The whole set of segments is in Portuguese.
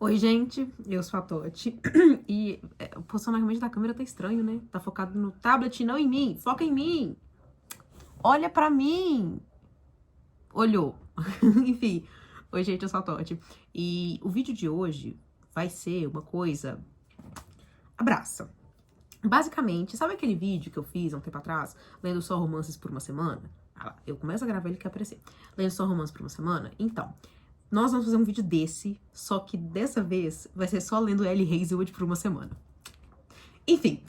Oi, gente, eu sou a Toti. E o posicionamento da câmera tá estranho, né? Tá focado no tablet, não em mim. Foca em mim. Olha pra mim. Olhou. Enfim. Oi, gente, eu sou a Toti. E o vídeo de hoje vai ser uma coisa... Abraça. Basicamente, sabe aquele vídeo que eu fiz há um tempo atrás? Lendo só romances por uma semana? Ah lá, eu começo a gravar ele que aparecer. Lendo só romances por uma semana? Então... Nós vamos fazer um vídeo desse, só que dessa vez vai ser só lendo Ellie Hazelwood por uma semana. Enfim,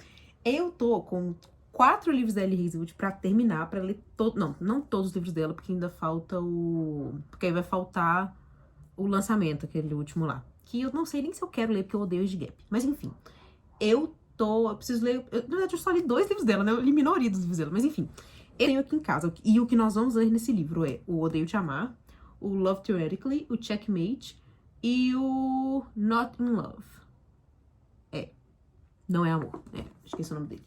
eu tô com 4 livros da Ellie Hazelwood pra terminar, pra ler todos... Não todos os livros dela, porque ainda falta o... Porque aí vai faltar o lançamento, aquele último lá. Que eu não sei nem se eu quero ler, porque eu odeio Age Gap. Mas enfim, eu preciso ler... na verdade, eu só li 2 livros dela, né? Eu li minoria dos livros dela, mas enfim. Eu tenho aqui em casa, e o que nós vamos ler nesse livro é o Odeio Te Amar, o Love Theoretically, o Checkmate e o Not in Love. Não é amor, esqueci o nome dele.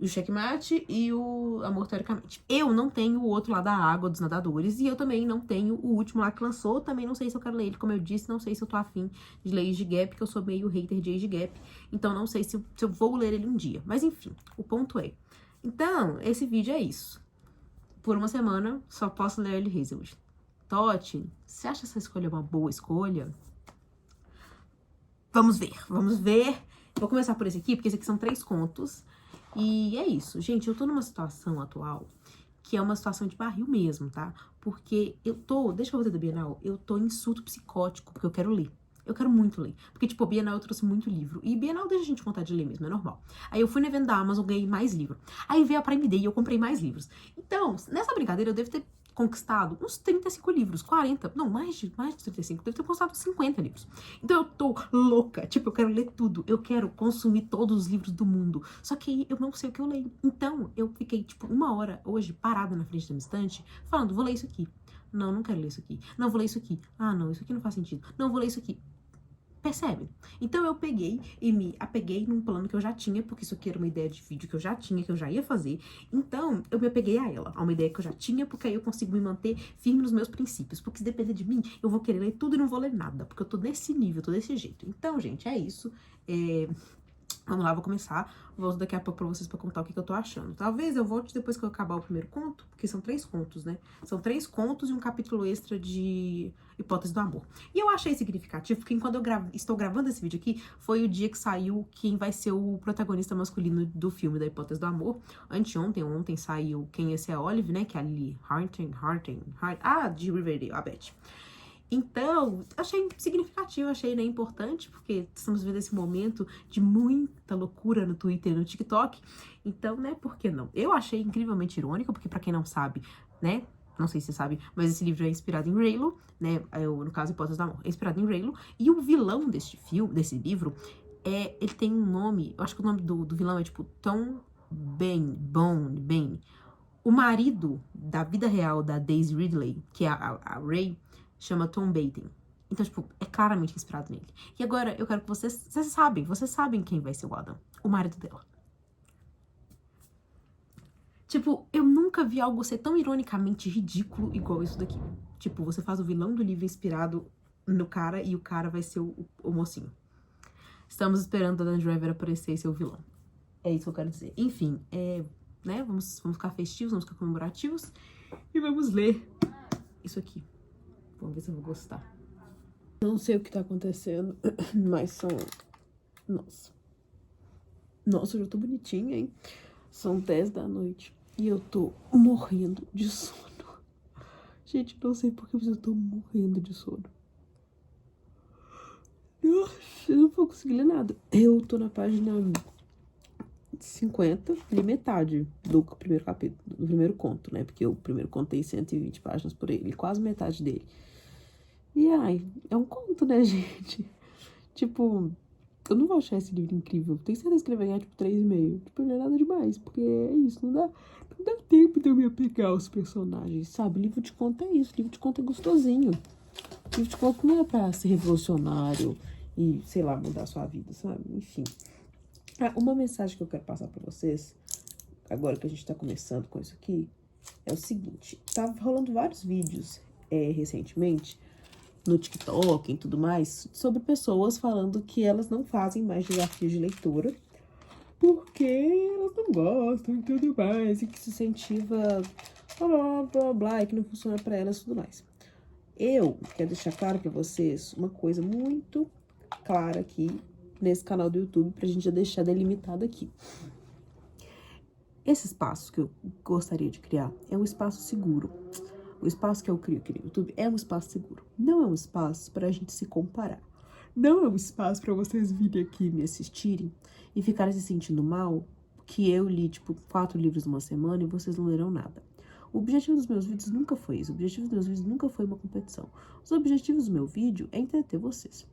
O Checkmate e o Amor Teoricamente. Eu não tenho o outro lá da Água dos Nadadores e eu também não tenho o último lá que lançou. Também não sei se eu quero ler ele, como eu disse, não sei se eu tô afim de ler Age Gap, porque eu sou meio hater de Age Gap. Então não sei se eu vou ler ele um dia. Mas enfim, o ponto é. Então, esse vídeo é isso. Por uma semana, só posso ler Ellie Hazelwood. Toti, você acha essa escolha uma boa escolha? Vamos ver, vamos ver. Vou começar por esse aqui, porque esse aqui são 3 contos. E é isso, gente, eu tô numa situação atual que é uma situação de barril mesmo, tá? Porque eu tô, deixa eu fazer da Bienal, eu tô em surto psicótico, porque eu quero ler. Eu quero muito ler. Porque, tipo, a Bienal eu trouxe muito livro. E Bienal deixa a gente com vontade de ler mesmo, é normal. Aí eu fui na venda da Amazon, ganhei mais livro. Aí veio a Prime Day e eu comprei mais livros. Então, nessa brincadeira eu devo ter conquistado uns 35 livros, 40, não, mais de 35, devo ter conquistado 50 livros. Então eu tô louca, tipo, eu quero ler tudo, eu quero consumir todos os livros do mundo, só que aí eu não sei o que eu leio. Então eu fiquei, tipo, 1 hora hoje parada na frente da minha estante, falando, vou ler isso aqui. Não, não quero ler isso aqui. Não, vou ler isso aqui. Ah, não, isso aqui não faz sentido. Não, vou ler isso aqui. Percebe? Então eu peguei e me apeguei num plano que eu já tinha, porque isso aqui era uma ideia de vídeo que eu já tinha, que eu já ia fazer. Então eu me apeguei a ela, a uma ideia que eu já tinha, porque aí eu consigo me manter firme nos meus princípios. Porque se depender de mim, eu vou querer ler tudo e não vou ler nada, porque eu tô nesse nível, eu tô desse jeito. Então, gente, é isso. Vamos lá, vou começar. Volto daqui a pouco pra vocês pra contar o que eu tô achando. Talvez eu volte depois que eu acabar o primeiro conto, porque são 3 contos, né? São 3 contos e um capítulo extra de Hipótese do Amor. E eu achei significativo, porque enquanto eu estou gravando esse vídeo aqui, foi o dia que saiu quem vai ser o protagonista masculino do filme da Hipótese do Amor. Ontem saiu Quem Esse é Olive, né? Que é a Lily Harting. De Riverdale, a Beth. Então, achei significativo, achei, né, importante, porque estamos vivendo esse momento de muita loucura no Twitter e no TikTok. Então, né, por que não? Eu achei incrivelmente irônico, porque pra quem não sabe, né, não sei se você sabe, mas esse livro é inspirado em Raylo, né, no caso, Hipótese do Amor, é inspirado em Raylo, e o vilão desse livro, ele tem um nome, eu acho que o nome do vilão é tipo Tom Bane. O marido da vida real da Daisy Ridley, que é a Ray, chama Tom Baden. Então, tipo, é claramente inspirado nele. E agora, eu quero que vocês sabem quem vai ser o Adam. O marido dela. Tipo, eu nunca vi algo ser tão ironicamente ridículo igual isso daqui. Tipo, você faz o vilão do livro inspirado no cara e o cara vai ser o mocinho. Estamos esperando a Dan Driver aparecer e ser o vilão. É isso que eu quero dizer. Enfim, né, vamos ficar festivos, vamos ficar comemorativos e vamos ler isso aqui. Vamos ver se eu vou gostar. Não sei o que tá acontecendo, mas são... Nossa, eu já tô bonitinha, hein? São 10 da noite e eu tô morrendo de sono. Gente, não sei por que eu tô morrendo de sono. Nossa, eu não vou conseguir ler nada. Eu tô na página 50, li metade do primeiro capítulo, do primeiro conto, né? Porque o primeiro conto tem 120 páginas por ele, quase metade dele. E ai, é um conto, né, gente? Tipo, eu não vou achar esse livro incrível. Tenho certeza que ele vai ganhar, tipo, 3,5. Tipo, não é nada demais, porque é isso, não dá tempo de eu me apegar aos personagens, sabe? Livro de conto é isso, livro de conto é gostosinho. Livro de conto não é pra ser revolucionário e, sei lá, mudar a sua vida, sabe? Enfim. Uma mensagem que eu quero passar pra vocês, agora que a gente tá começando com isso aqui, é o seguinte. Tá rolando vários vídeos, recentemente, no TikTok e tudo mais, sobre pessoas falando que elas não fazem mais desafios de leitura porque elas não gostam e tudo mais, e que se incentiva blá blá blá blá, e que não funciona pra elas e tudo mais. Eu quero deixar claro pra vocês uma coisa muito clara aqui nesse canal do YouTube, pra gente já deixar delimitado aqui. Esse espaço que eu gostaria de criar é um espaço seguro. O espaço que eu crio aqui no YouTube é um espaço seguro. Não é um espaço pra gente se comparar. Não é um espaço pra vocês virem aqui me assistirem e ficarem se sentindo mal que eu li, tipo, 4 livros numa semana e vocês não leram nada. O objetivo dos meus vídeos nunca foi isso. O objetivo dos meus vídeos nunca foi uma competição. Os objetivos do meu vídeo é entreter vocês.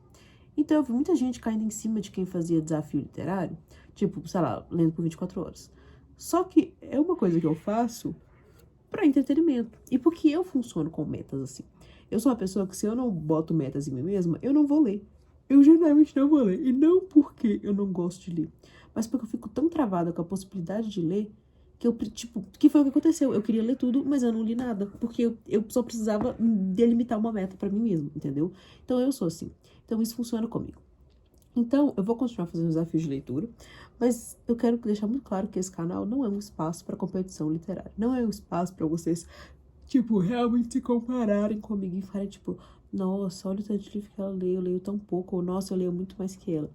Então eu vi muita gente caindo em cima de quem fazia desafio literário, tipo, sei lá, lendo por 24 horas. Só que é uma coisa que eu faço pra entretenimento. E porque eu funciono com metas assim. Eu sou uma pessoa que se eu não boto metas em mim mesma, eu não vou ler. Eu geralmente não vou ler. E não porque eu não gosto de ler, mas porque eu fico tão travada com a possibilidade de ler que eu, tipo, que foi o que aconteceu. Eu queria ler tudo, mas eu não li nada. Porque eu só precisava delimitar uma meta pra mim mesma, entendeu? Então eu sou assim. Então isso funciona comigo. Então, eu vou continuar fazendo desafios de leitura, mas eu quero deixar muito claro que esse canal não é um espaço para competição literária. Não é um espaço para vocês, tipo, realmente se compararem comigo e ficarem, tipo, nossa, olha o tanto de livro que ela lê, eu leio tão pouco, ou nossa, eu leio muito mais que ela.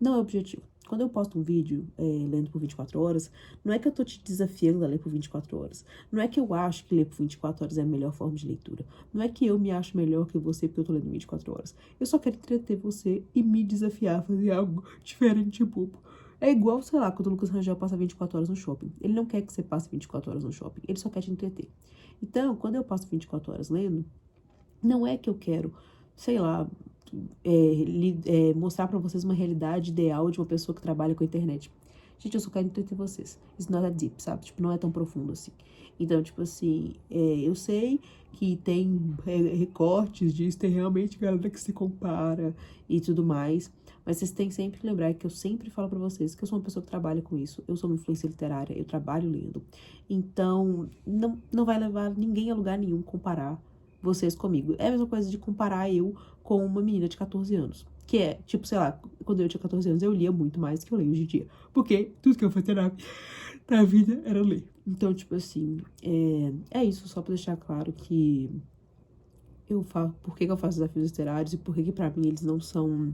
Não é o objetivo. Quando eu posto um vídeo lendo por 24 horas, não é que eu tô te desafiando a ler por 24 horas. Não é que eu acho que ler por 24 horas é a melhor forma de leitura. Não é que eu me acho melhor que você porque eu tô lendo 24 horas. Eu só quero entreter você e me desafiar a fazer algo diferente e bobo. É igual, sei lá, quando o Lucas Rangel passa 24 horas no shopping. Ele não quer que você passe 24 horas no shopping. Ele só quer te entreter. Então, quando eu passo 24 horas lendo, não é que eu quero, sei lá, mostrar pra vocês uma realidade ideal de uma pessoa que trabalha com a internet. Gente, eu só quero entreter vocês. It's not that deep, sabe? Tipo, não é tão profundo assim. Então, tipo assim, eu sei que tem recortes disso, tem realmente galera que se compara e tudo mais. Mas vocês têm que sempre lembrar que eu sempre falo pra vocês que eu sou uma pessoa que trabalha com isso. Eu sou uma influência literária, eu trabalho lendo. Então, não vai levar ninguém a lugar nenhum comparar vocês comigo. É a mesma coisa de comparar eu com uma menina de 14 anos. Que é, tipo, sei lá, quando eu tinha 14 anos eu lia muito mais do que eu leio hoje em dia. Porque tudo que eu fazia na vida era ler. Então, tipo assim, é isso, só pra deixar claro que eu falo, por que eu faço desafios literários e por que pra mim eles não são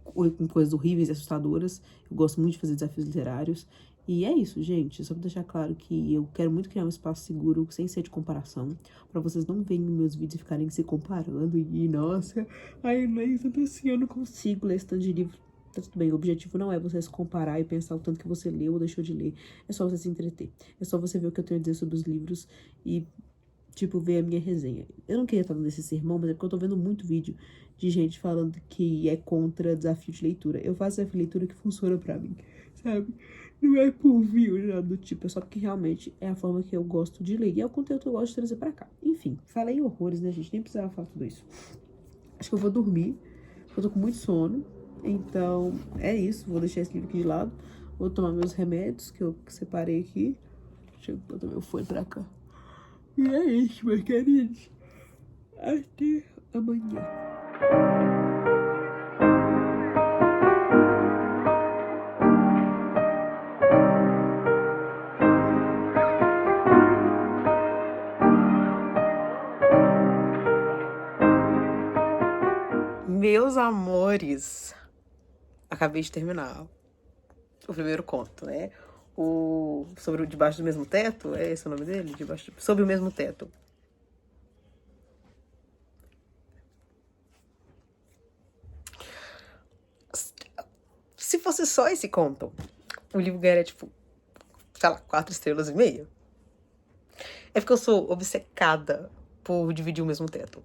com coisas horríveis e assustadoras. Eu gosto muito de fazer desafios literários. E é isso, gente. Só pra deixar claro que eu quero muito criar um espaço seguro, sem ser de comparação, pra vocês não verem meus vídeos e ficarem se comparando. E, nossa, ai, leio tanto assim, eu não consigo ler esse tanto de livro. Tá tudo bem, o objetivo não é você se comparar e pensar o tanto que você leu ou deixou de ler. É só você se entreter. É só você ver o que eu tenho a dizer sobre os livros e, tipo, ver a minha resenha. Eu não queria estar dando esse sermão, mas é porque eu tô vendo muito vídeo de gente falando que é contra desafio de leitura. Eu faço desafio de leitura que funciona pra mim, sabe? Não é por view, nada do tipo, é só porque realmente é a forma que eu gosto de ler. E é o conteúdo que eu gosto de trazer pra cá. Enfim, falei horrores, né, gente? Nem precisava falar tudo isso. Acho que eu vou dormir, porque eu tô com muito sono. Então, é isso. Vou deixar esse livro aqui de lado. Vou tomar meus remédios que eu separei aqui. Deixa eu botar meu fone pra cá. E é isso, meus queridos. Até amanhã. Meus amores, acabei de terminar o primeiro conto, né? Sobre o Debaixo do Mesmo Teto, é esse o nome dele? Sob o Mesmo Teto. Se fosse só esse conto, o livro ganharia, tipo, sei lá, 4,5 estrelas. É porque eu sou obcecada por dividir o mesmo teto.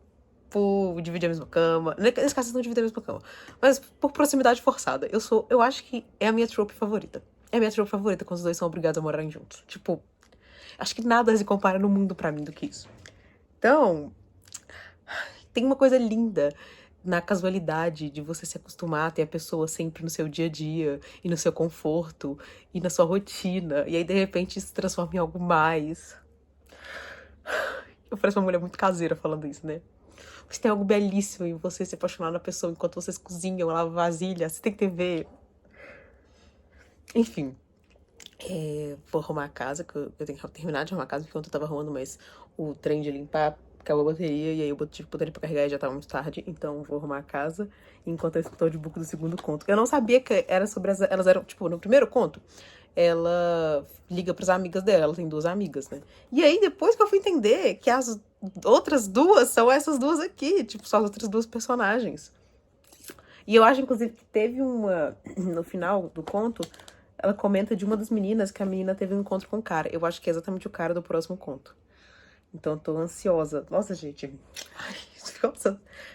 Por dividir a mesma cama. Nesse caso, não dividir a mesma cama. Mas por proximidade forçada. Eu acho que é a minha trope favorita. É a minha trope favorita quando os dois são obrigados a morarem juntos. Tipo, acho que nada se compara no mundo pra mim do que isso. Então, tem uma coisa linda na casualidade de você se acostumar a ter a pessoa sempre no seu dia a dia, e no seu conforto, e na sua rotina. E aí, de repente, isso se transforma em algo mais. Eu pareço uma mulher muito caseira falando isso, né? Se tem algo belíssimo em você se apaixonar na pessoa enquanto vocês cozinham, lavam vasilha, você tem que ver. Enfim. Vou arrumar a casa, que eu tenho que terminar de arrumar a casa, porque ontem eu tava arrumando, mas o trem de limpar acabou a bateria, e aí eu tive que botar ele pra carregar e já tava muito tarde, então vou arrumar a casa enquanto eu escuto o audiobook do segundo conto. Eu não sabia que era sobre elas eram, tipo, no primeiro conto, ela liga pras amigas dela, ela tem 2 amigas, né? E aí, depois que eu fui entender que as outras 2 são essas 2 aqui, tipo, são as outras 2 personagens. E eu acho, inclusive, que teve uma, no final do conto, ela comenta de uma das meninas que a menina teve um encontro com o cara. Eu acho que é exatamente o cara do próximo conto. Então eu tô ansiosa. Nossa, gente.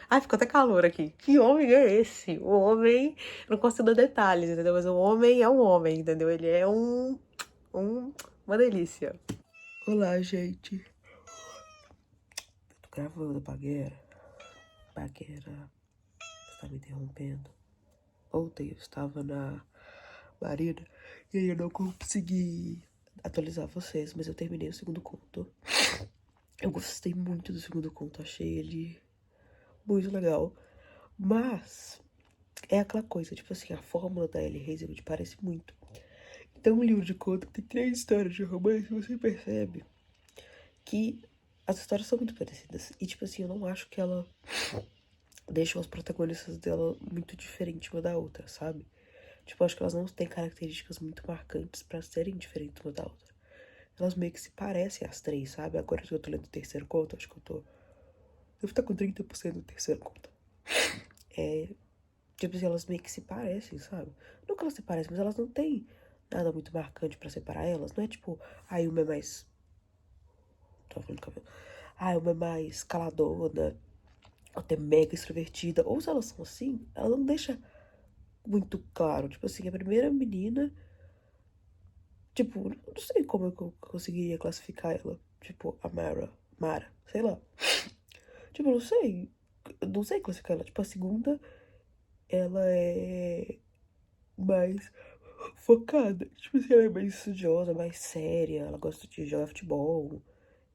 Ai, ficou até calor aqui. Que homem é esse? O homem. Não consigo dar detalhes, entendeu? Mas o homem é um homem, entendeu? Ele é uma delícia. Olá, gente. Eu tô gravando, Paguera. Paguera. Você tá me interrompendo? Ontem eu estava na Marina e aí eu não consegui atualizar vocês, mas eu terminei o segundo conto. Eu gostei muito do segundo conto, achei ele muito legal. Mas é aquela coisa, tipo assim, a fórmula da Ellie Hazelwood parece muito. Então, um livro de conto tem 3 histórias de romance, você percebe que as histórias são muito parecidas. E, tipo assim, eu não acho que ela deixa os protagonistas dela muito diferentes uma da outra, sabe? Tipo, eu acho que elas não têm características muito marcantes pra serem diferentes uma da outra. Elas meio que se parecem as 3, sabe? Agora que eu tô lendo o terceiro conto, acho que eu tô... Devo estar com 30% do terceiro conto. Tipo assim, elas meio que se parecem, sabe? Não que elas se parecem, mas elas não têm nada muito marcante pra separar elas. Não é tipo, ai, uma é mais... Tô falando cabelo. Ai, uma é mais caladona, outra é mega extrovertida. Ou se elas são assim, ela não deixa muito claro. Tipo assim, a primeira menina... Tipo, não sei como eu conseguiria classificar ela. Tipo, a Mara, sei lá. Tipo, não sei classificar ela. Tipo, a segunda, ela é mais focada. Tipo assim, ela é mais estudiosa, mais séria. Ela gosta de jogar futebol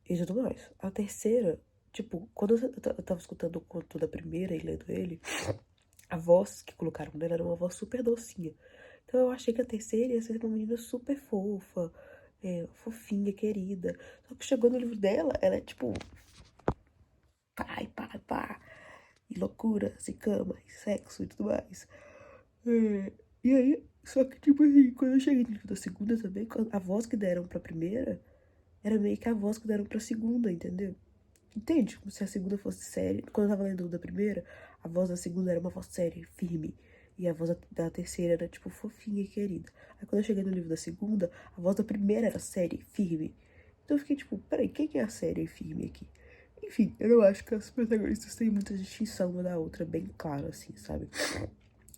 e tudo mais. A terceira, tipo, quando eu tava escutando o conto da primeira e lendo ele, a voz que colocaram nela era uma voz super docinha. Então eu achei que a terceira ia ser uma menina super fofa, fofinha, querida. Só que chegou no livro dela, ela é tipo... pá. E loucuras, e cama, e sexo e tudo mais. E aí, só que tipo assim, quando eu cheguei no livro da segunda também, a voz que deram pra primeira era meio que a voz que deram pra segunda, entendeu? Entende? Como se a segunda fosse séria. Quando eu tava lendo da primeira, a voz da segunda era uma voz séria, firme. E a voz da terceira era, tipo, fofinha e querida. Aí quando eu cheguei no livro da segunda, a voz da primeira era séria e firme. Então eu fiquei tipo, peraí, quem é a séria e firme aqui? Enfim, eu não acho que as protagonistas têm muita distinção uma da outra, bem claro, assim, sabe?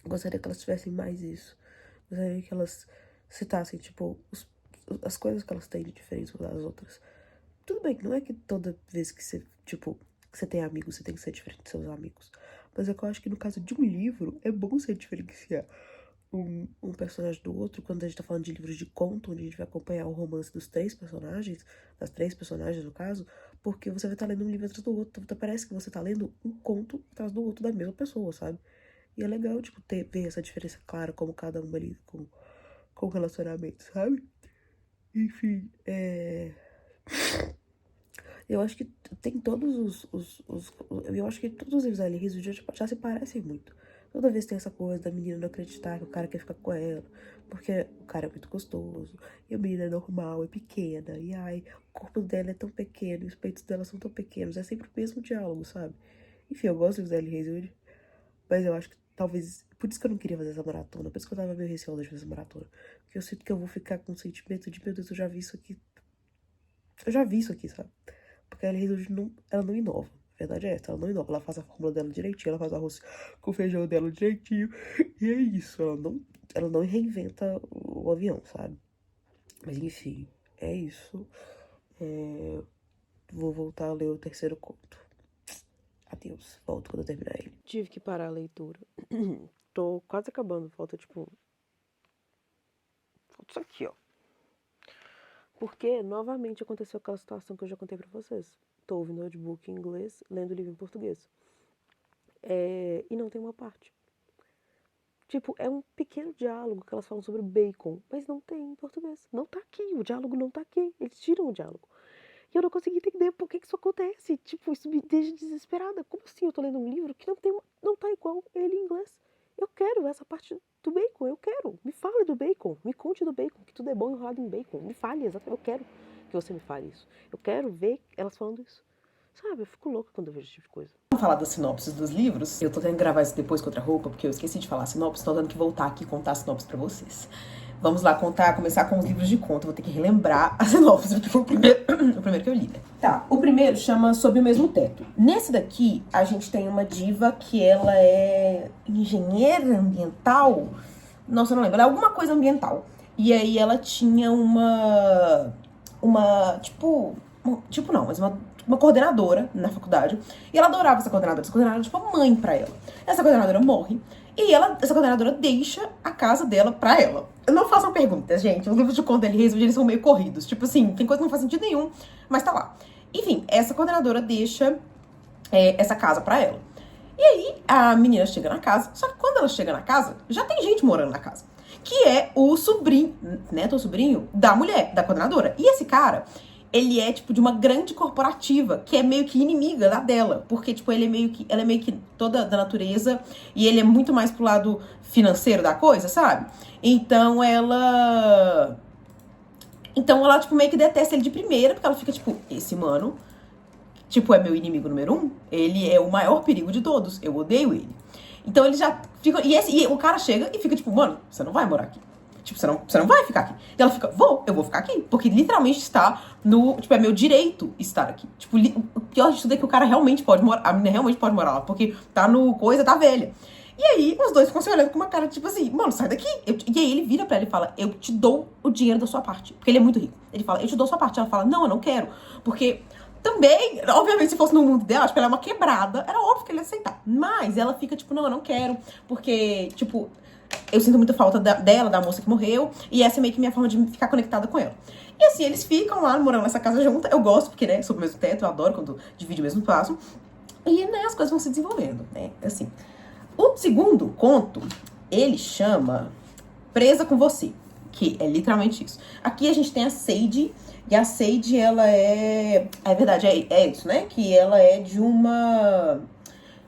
Gostaria que elas tivessem mais isso. Gostaria que elas citassem, tipo, as coisas que elas têm de diferente umas das outras. Tudo bem, não é que toda vez que você, tipo, que você tem amigos, você tem que ser diferente dos seus amigos. Mas é que eu acho que no caso de um livro, é bom você diferenciar um personagem do outro, quando a gente tá falando de livros de conto, onde a gente vai acompanhar o romance dos 3 personagens, das 3 personagens no caso, porque você vai estar lendo um livro atrás do outro, então parece que você tá lendo um conto atrás do outro da mesma pessoa, sabe? E é legal, tipo, ver essa diferença clara, como cada uma lida com o relacionamento, sabe? Enfim, eu acho que tem todos eu acho que todos os livros da Alice já se parecem muito. Toda vez tem essa coisa da menina não acreditar que o cara quer ficar com ela, porque o cara é muito gostoso, e a menina é normal, é pequena, e ai, o corpo dela é tão pequeno, os peitos dela são tão pequenos, é sempre o mesmo diálogo, sabe? Enfim, eu gosto dos da Alice, mas eu acho que talvez... Por isso que eu não queria fazer essa maratona, por isso que eu tava meio receosa de fazer essa maratona. Porque eu sinto que eu vou ficar com o sentimento de, meu Deus, eu já vi isso aqui. Eu já vi isso aqui, sabe? Porque a Elise não, ela não inova. A verdade é essa, ela não inova. Ela faz a fórmula dela direitinho, ela faz o arroz com o feijão dela direitinho. E é isso, ela não reinventa o avião, sabe? Mas enfim, é isso. Vou voltar a ler o terceiro conto. Adeus, volto quando eu terminar ele. Tive que parar a leitura. Tô quase acabando, falta tipo... Falta isso aqui, ó. Porque, novamente, aconteceu aquela situação que eu já contei pra vocês. Tô ouvindo audiobook em inglês, lendo o livro em português. e não tem uma parte. Tipo, é um pequeno diálogo que elas falam sobre bacon, mas não tem em português. Não tá aqui, o diálogo não tá aqui. Eles tiram o diálogo. E eu não consegui entender por que isso acontece. Tipo, isso me deixa desesperada. Como assim eu tô lendo um livro que não tá igual ele em inglês? Eu quero essa parte do bacon, eu quero. Me fale do bacon, me conte do bacon, que tudo é bom enrolado em bacon. Me fale, exatamente, eu quero que você me fale isso. Eu quero ver elas falando isso. Sabe, eu fico louca quando eu vejo esse tipo de coisa. Vamos falar das sinopses dos livros. Eu tô tendo que gravar isso depois com outra roupa, porque eu esqueci de falar a sinopse, tô tendo que voltar aqui e contar a sinopse pra vocês. Vamos lá começar com os livros de conto. Vou ter que relembrar a sinopse, porque foi o primeiro que eu li, né? Tá, o primeiro chama Sob o Mesmo Teto. Nesse daqui, a gente tem uma diva que ela é engenheira ambiental. Nossa, eu não lembro. Ela é alguma coisa ambiental. E aí ela tinha uma coordenadora na faculdade. E ela adorava essa coordenadora. Essa coordenadora era tipo a mãe pra ela. Essa coordenadora morre. E essa coordenadora deixa a casa dela pra ela. Não façam perguntas, gente. Os livros de conto dele, eles são meio corridos. Tipo assim, tem coisa que não faz sentido nenhum, mas tá lá. Enfim, essa coordenadora deixa essa casa pra ela. E aí, a menina chega na casa. Só que quando ela chega na casa, já tem gente morando na casa. Que é o sobrinho, neto ou sobrinho, da mulher, da coordenadora. E esse cara, ele é, tipo, de uma grande corporativa, que é meio que inimiga da dela. Porque, tipo, ela é meio que toda da natureza, e ele é muito mais pro lado financeiro da coisa, sabe? Então, ela, tipo, meio que detesta ele de primeira, porque ela fica, tipo, esse mano, tipo, é meu inimigo número 1. Ele é o maior perigo de todos. Eu odeio ele. Então, ele já fica... E o cara chega e fica, tipo, mano, você não vai morar aqui. Tipo, você não vai ficar aqui. E ela fica, eu vou ficar aqui. Porque literalmente está no... Tipo, é meu direito estar aqui. Tipo, o pior de tudo é que o cara realmente pode morar... A menina realmente pode morar lá. Porque tá no coisa, tá velha. E aí, os dois ficam se olhando com uma cara, tipo assim, mano, sai daqui. E aí ele vira pra ela e fala, eu te dou o dinheiro da sua parte. Porque ele é muito rico. Ele fala, eu te dou a sua parte. Ela fala, não, eu não quero. Porque... Também, obviamente, se fosse no mundo dela, tipo, ela é uma quebrada, era óbvio que ele ia aceitar. Mas ela fica, tipo, não, eu não quero, porque, tipo, eu sinto muita falta dela, da moça que morreu, e essa é meio que minha forma de ficar conectada com ela. E assim, eles ficam lá, morando nessa casa junto, eu gosto, porque, né, sob o mesmo teto, eu adoro quando divide o mesmo espaço, e, né, as coisas vão se desenvolvendo, né, assim. O segundo conto, ele chama Presa com Você, que é literalmente isso. Aqui a gente tem a Sage. E a Sage, ela é... É verdade, é isso, né? Que ela é de uma...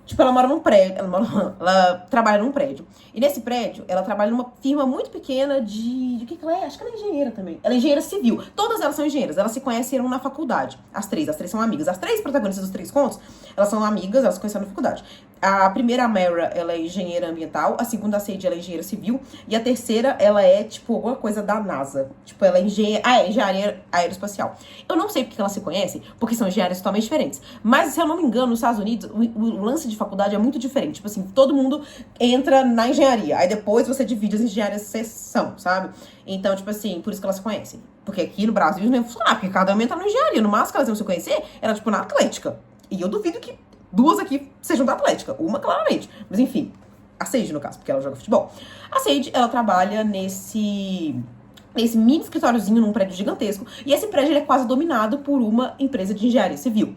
Tipo, ela mora num prédio, ela trabalha num prédio. E nesse prédio, ela trabalha numa firma muito pequena de que ela é? Acho que ela é engenheira também. Ela é engenheira civil. Todas elas são engenheiras. Elas se conheceram na faculdade. As três são amigas. As três protagonistas dos 3 contos, elas são amigas, elas se conheceram na faculdade. A primeira, a Mara, ela é engenheira ambiental. A segunda, a Sage, ela é engenheira civil. E a terceira, ela é, tipo, alguma coisa da NASA. Tipo, ela é engenharia aeroespacial. Eu não sei porque elas se conhecem, porque são engenharias totalmente diferentes. Mas, se eu não me engano, nos Estados Unidos, o lance de faculdade é muito diferente. Tipo assim, todo mundo entra na engenharia. Aí depois você divide as engenharias seção, sabe? Então, tipo assim, por isso que elas se conhecem. Porque aqui no Brasil não ia funcionar, porque cada uma entra na engenharia. No máximo que elas iam se conhecer era, tipo, na Atlética. E eu duvido que 2 aqui sejam da Atlética. Uma, claramente. Mas enfim, a Sage, no caso, porque ela joga futebol. A Sage, ela trabalha nesse mini escritóriozinho num prédio gigantesco. E esse prédio ele é quase dominado por uma empresa de engenharia civil.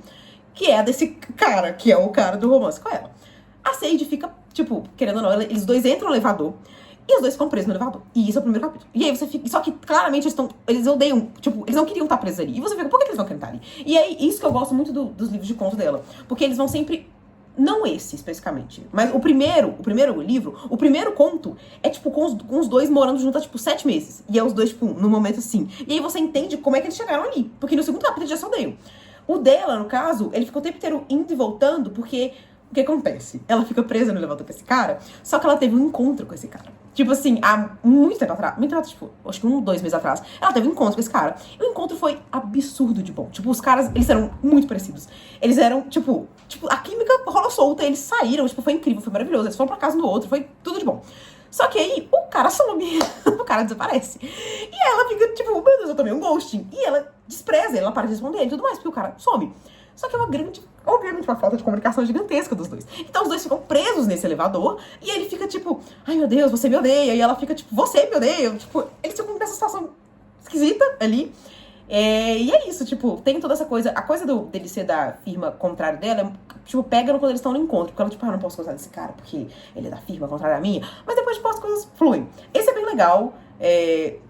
Que é desse cara, que é o cara do romance com ela. A Sage fica, tipo, querendo ou não, eles dois entram no elevador e os dois ficam presos no elevador. E isso é o primeiro capítulo. E aí você fica... Só que, claramente, eles odeiam... Tipo, eles não queriam estar presos ali. E você fica, por que eles não querem estar ali? E aí, isso que eu gosto muito dos livros de conto dela. Porque eles vão sempre... Não esse, especificamente. Mas o primeiro livro, o primeiro conto é, tipo, com os dois morando juntos há, tipo, 7 meses. E é os dois, tipo, no momento assim. E aí você entende como é que eles chegaram ali. Porque no segundo capítulo eles já se odeiam. O dela, no caso, ele ficou o tempo inteiro indo e voltando, porque... O que acontece? Ela fica presa no elevador com esse cara, só que ela teve um encontro com esse cara. Tipo assim, há muito tempo atrás, tipo, acho que 2 meses atrás, ela teve um encontro com esse cara. E o encontro foi absurdo de bom. Tipo, os caras, eles eram muito parecidos. Eles eram, tipo, a química rolou solta, eles saíram, tipo, foi incrível, foi maravilhoso. Eles foram pra casa um do outro, foi tudo de bom. Só que aí, o cara some, o cara desaparece. E ela fica, tipo, meu Deus, eu tomei um ghosting. E ela despreza, ela para de responder e tudo mais, porque o cara some. Só que é obviamente, uma falta de comunicação gigantesca dos dois. Então os dois ficam presos nesse elevador, e ele fica tipo, ai meu Deus, você me odeia. E ela fica tipo, você me odeia. Tipo, eles ficam nessa situação esquisita ali. E é isso, tipo, tem toda essa coisa. A coisa dele ser da firma contrária dela tipo, pega quando eles estão no encontro. Porque ela, tipo, eu não posso gostar desse cara porque ele é da firma, ao contrário da minha. Mas depois, tipo, as coisas fluem. Esse é bem legal.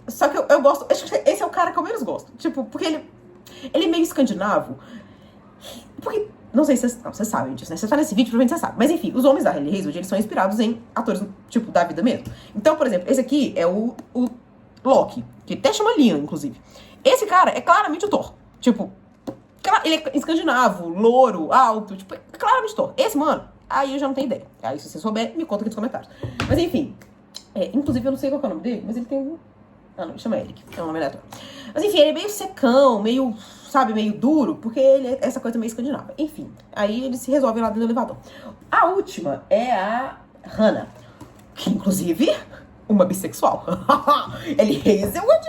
Só que eu gosto... Acho que esse é o cara que eu menos gosto. Tipo, porque ele é meio escandinavo. Porque... Não sei se vocês sabem disso, né? Você tá nesse vídeo, provavelmente você sabe. Mas enfim, os homens da Hailey Hazelwood, eles são inspirados em atores, tipo, da vida mesmo. Então, por exemplo, esse aqui é o Loki, que até chama Liam, inclusive. Esse cara é claramente o Thor. Tipo, ele é escandinavo, louro, alto, tipo, é claramente Thor. Esse, mano, aí eu já não tenho ideia. Aí, se você souber, me conta aqui nos comentários. Mas enfim, inclusive eu não sei qual é o nome dele, mas ele tem um... Ah, não, ele chama Eric, é um nome aleatório. Mas enfim, ele é meio secão, meio, sabe, meio duro, porque ele é essa coisa meio escandinava. Enfim, aí eles se resolvem lá dentro do elevador. A última é a Hannah, que inclusive, uma bissexual. Ellie Hazelwood,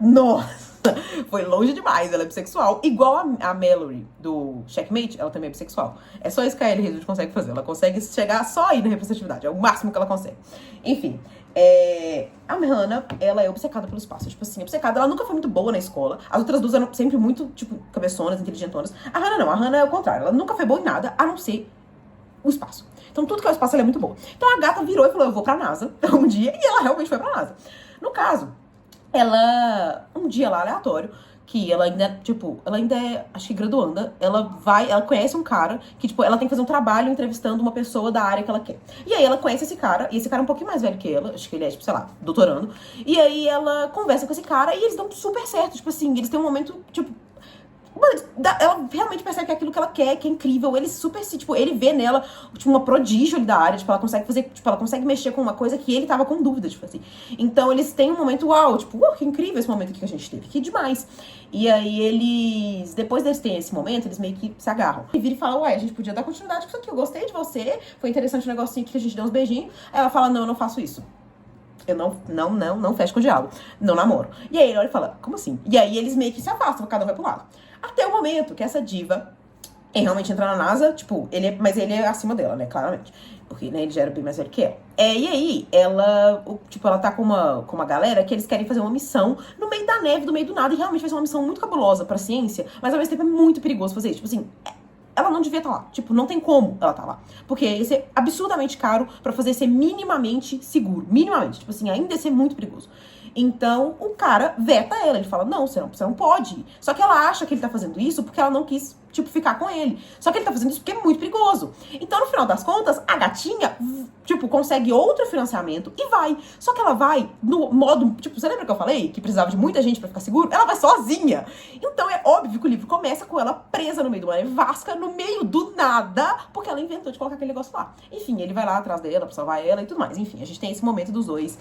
nossa, foi longe demais, ela é bissexual. Igual a Mallory, do Checkmate, ela também é bissexual. É só isso que a Ellie Hazelwood consegue fazer, ela consegue chegar só aí na representatividade, é o máximo que ela consegue. Enfim... a Hannah, ela é obcecada pelo espaço. Tipo assim, obcecada. Ela nunca foi muito boa na escola. As outras duas eram sempre muito, tipo, cabeçonas, inteligentonas. A Hannah não. A Hannah é o contrário. Ela nunca foi boa em nada, a não ser o espaço. Então, tudo que é o espaço, ela é muito boa. Então, a gata virou e falou, eu vou pra NASA um dia. E ela realmente foi pra NASA. No caso, ela... Um dia lá, aleatório, que ela ainda, tipo, ela ainda é, acho que graduanda, ela conhece um cara que, tipo, ela tem que fazer um trabalho entrevistando uma pessoa da área que ela quer. E aí ela conhece esse cara, e esse cara é um pouquinho mais velho que ela, acho que ele é, tipo, sei lá, doutorando. E aí ela conversa com esse cara e eles dão super certo, tipo assim, eles têm um momento, tipo... Ela realmente percebe que é aquilo que ela quer, que é incrível. Ele super tipo, ele vê nela, tipo, uma prodígio ali da área, tipo, ela consegue fazer, tipo, ela consegue mexer com uma coisa que ele tava com dúvida, tipo assim. Então eles têm um momento, uau, tipo, que incrível esse momento aqui que a gente teve, que demais. E aí eles, depois deles terem esse momento, eles meio que se agarram. E vira e fala, uai, a gente podia dar continuidade com isso aqui, eu gostei de você, foi interessante o negocinho aqui que a gente deu uns beijinhos. Aí ela fala, não, eu não faço isso. Eu não fecho com o diálogo. Não namoro. E aí ele olha e fala, como assim? E aí eles meio que se afastam, cada um vai pro lado. Até o momento que essa diva realmente entra na NASA, tipo, mas ele é acima dela, né, claramente. Porque, né, ele já era bem mais velho que ela. E aí, ela, tipo, ela tá com uma galera que eles querem fazer uma missão no meio da neve, no meio do nada, e realmente vai ser uma missão muito cabulosa pra ciência, mas ao mesmo tempo é muito perigoso fazer isso. Tipo assim, ela não devia estar lá. Tipo, não tem como ela estar lá. Porque ia ser absurdamente caro pra fazer ser minimamente seguro. Minimamente. Tipo assim, ainda ia ser muito perigoso. Então, o cara veta ela. Ele fala, não, você não pode ir. Só que ela acha que ele tá fazendo isso porque ela não quis, tipo, ficar com ele. Só que ele tá fazendo isso porque é muito perigoso. Então, no final das contas, a gatinha, tipo, consegue outro financiamento e vai. Só que ela vai no modo, tipo, você lembra que eu falei que precisava de muita gente pra ficar seguro? Ela vai sozinha. Então, é óbvio que o livro começa com ela presa no meio de uma nevasca, no meio do nada, porque ela inventou de colocar aquele negócio lá. Enfim, ele vai lá atrás dela pra salvar ela e tudo mais. Enfim, a gente tem esse momento dos dois,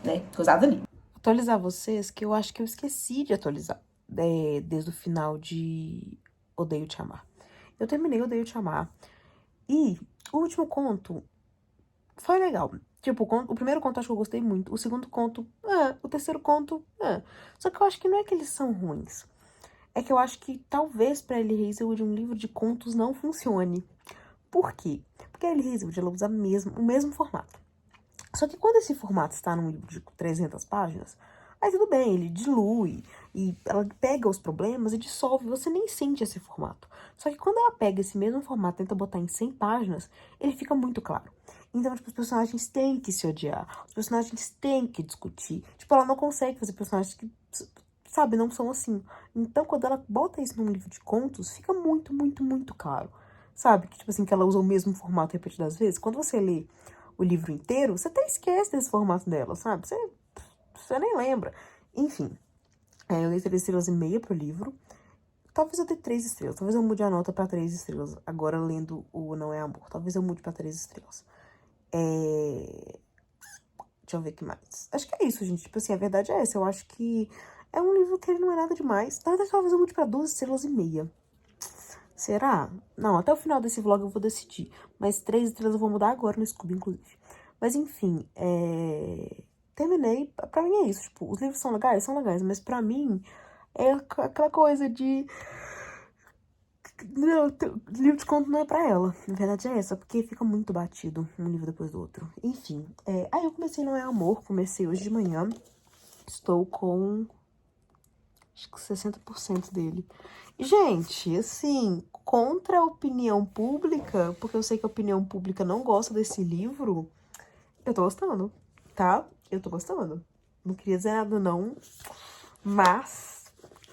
né, coisados ali. Atualizar vocês que eu acho que eu esqueci de atualizar desde o final de Odeio Te Amar. Eu terminei Odeio Te Amar e o último conto foi legal. Tipo, o primeiro conto acho que eu gostei muito, o segundo conto, o terceiro conto, Só que eu acho que não é que eles são ruins. É que eu acho que talvez pra Ellie Hazelwood um livro de contos não funcione. Por quê? Porque a Ellie Hazelwood ela usa o mesmo formato. Só que quando esse formato está num livro de 300 páginas, aí tudo bem, ele dilui, e ela pega os problemas e dissolve, você nem sente esse formato. Só que quando ela pega esse mesmo formato e tenta botar em 100 páginas, ele fica muito claro. Então, tipo, os personagens têm que se odiar, os personagens têm que discutir. Tipo, ela não consegue fazer personagens que, sabe, não são assim. Então, quando ela bota isso num livro de contos, fica muito, muito, muito claro. Sabe? Que, tipo assim, que ela usa o mesmo formato repetidas vezes. Quando você lê o livro inteiro, você até esquece desse formato dela, sabe? Você nem lembra. Enfim, eu dei 3,5 estrelas pro livro. Talvez eu dê 3 estrelas. Talvez eu mude a nota pra 3 estrelas. Agora lendo o Não É Amor. Talvez eu mude pra 3 estrelas. Deixa eu ver o que mais. Acho que é isso, gente. Tipo assim, a verdade é essa. Eu acho que é um livro que ele não é nada demais. Talvez eu mude pra 2,5 estrelas. Será? Não, até o final desse vlog eu vou decidir. Mas 3 estrelas eu vou mudar agora no Scooby, inclusive. Mas enfim, terminei. Pra mim é isso. Tipo, os livros são legais, mas pra mim é aquela coisa de... Não, livro de conto não é pra ela. Na verdade é essa, porque fica muito batido um livro depois do outro. Enfim, aí eu comecei Não É Amor, comecei hoje de manhã. Estou com... acho que 60% dele. Gente, assim, contra a opinião pública, porque eu sei que a opinião pública não gosta desse livro, eu tô gostando, tá? Eu tô gostando. Não queria dizer nada, não, mas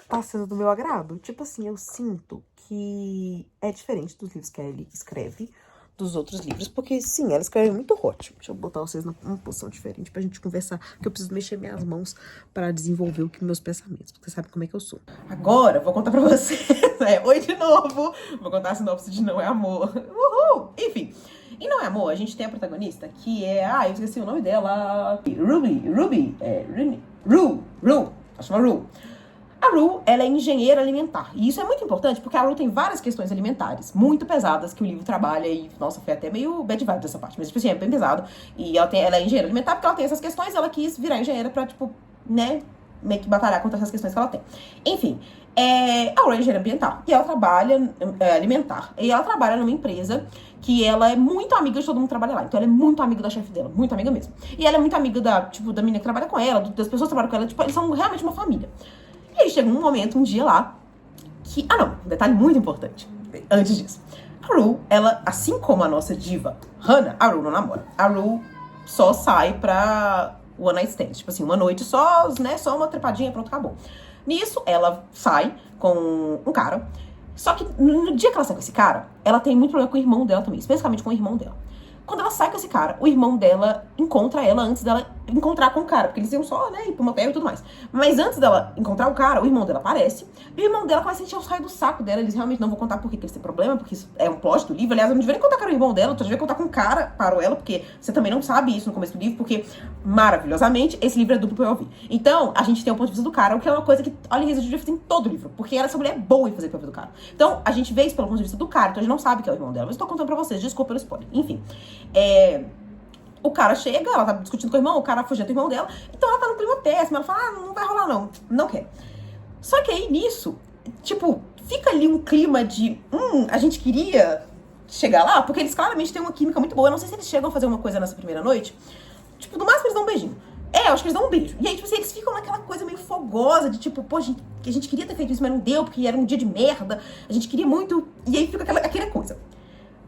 tá sendo do meu agrado. Tipo assim, eu sinto que é diferente dos livros que a Ellie escreve, dos outros livros, porque sim, ela escreve muito hot. Deixa eu botar vocês numa posição diferente pra gente conversar, porque eu preciso mexer minhas mãos pra desenvolver meus pensamentos, porque você sabe como é que eu sou. Agora, eu vou contar pra vocês, oi de novo, vou contar a sinopse de Não é Amor. Uhul! Enfim, em Não é Amor, a gente tem a protagonista, que é, eu esqueci o nome dela, Rue, acho que é Rue. A Rue, ela é engenheira alimentar. E isso é muito importante, porque a Rue tem várias questões alimentares muito pesadas que o livro trabalha. E, nossa, foi até meio bad vibe dessa parte. Mas, tipo assim, é bem pesado. E ela é engenheira alimentar porque ela tem essas questões. Ela quis virar engenheira pra, tipo, né, meio que batalhar contra essas questões que ela tem. Enfim, a Rue é engenheira ambiental. E ela trabalha, alimentar. E ela trabalha numa empresa que ela é muito amiga de todo mundo que trabalha lá. Então, ela é muito amiga da chefe dela. Muito amiga mesmo. E ela é muito amiga da menina que trabalha com ela, das pessoas que trabalham com ela. Tipo, eles são realmente uma família. E aí chega um dia lá, que... um detalhe muito importante, antes disso. A Rue, ela, assim como a nossa diva Hannah, a Rue não namora. A Rue só sai pra one night stand. Tipo assim, uma noite só, né, só uma trepadinha, pronto, acabou. Nisso, ela sai com um cara. Só que no dia que ela sai com esse cara, ela tem muito problema com o irmão dela também, especificamente com o irmão dela. Quando ela sai com esse cara, o irmão dela encontra ela antes dela encontrar com o cara. Porque eles iam só, né, ir pro motel e tudo mais. Mas antes dela encontrar o cara, o irmão dela aparece. E o irmão dela começa a encher os raios do saco dela. Eles realmente não vão contar por que eles têm problema, porque isso é um plot do livro. Aliás, eu não devia nem contar que era o irmão dela, eu devia contar com o cara, parou ela, porque você também não sabe isso no começo do livro, porque, maravilhosamente, esse livro é duplo POV. Então, a gente tem o ponto de vista do cara, o que é uma coisa que, olha, a devia fazer em todo o livro, porque essa mulher é boa em fazer POV do cara. Então, a gente vê isso pelo ponto de vista do cara, então a gente não sabe que é o irmão dela. Mas eu tô contando pra vocês, desculpa pelo spoiler. Enfim, o cara chega, ela tá discutindo com o irmão, o cara fugiu do irmão dela, então ela tá no clima péssimo, ela fala, não vai rolar não quer. Só que aí nisso, tipo, fica ali um clima de, a gente queria chegar lá, porque eles claramente têm uma química muito boa, eu não sei se eles chegam a fazer uma coisa nessa primeira noite, tipo, no máximo eles dão um beijinho. Eu acho que eles dão um beijo. E aí, tipo assim, eles ficam naquela coisa meio fogosa de tipo, pô, que a gente queria ter feito isso, mas não deu, porque era um dia de merda, a gente queria muito, e aí fica aquela coisa.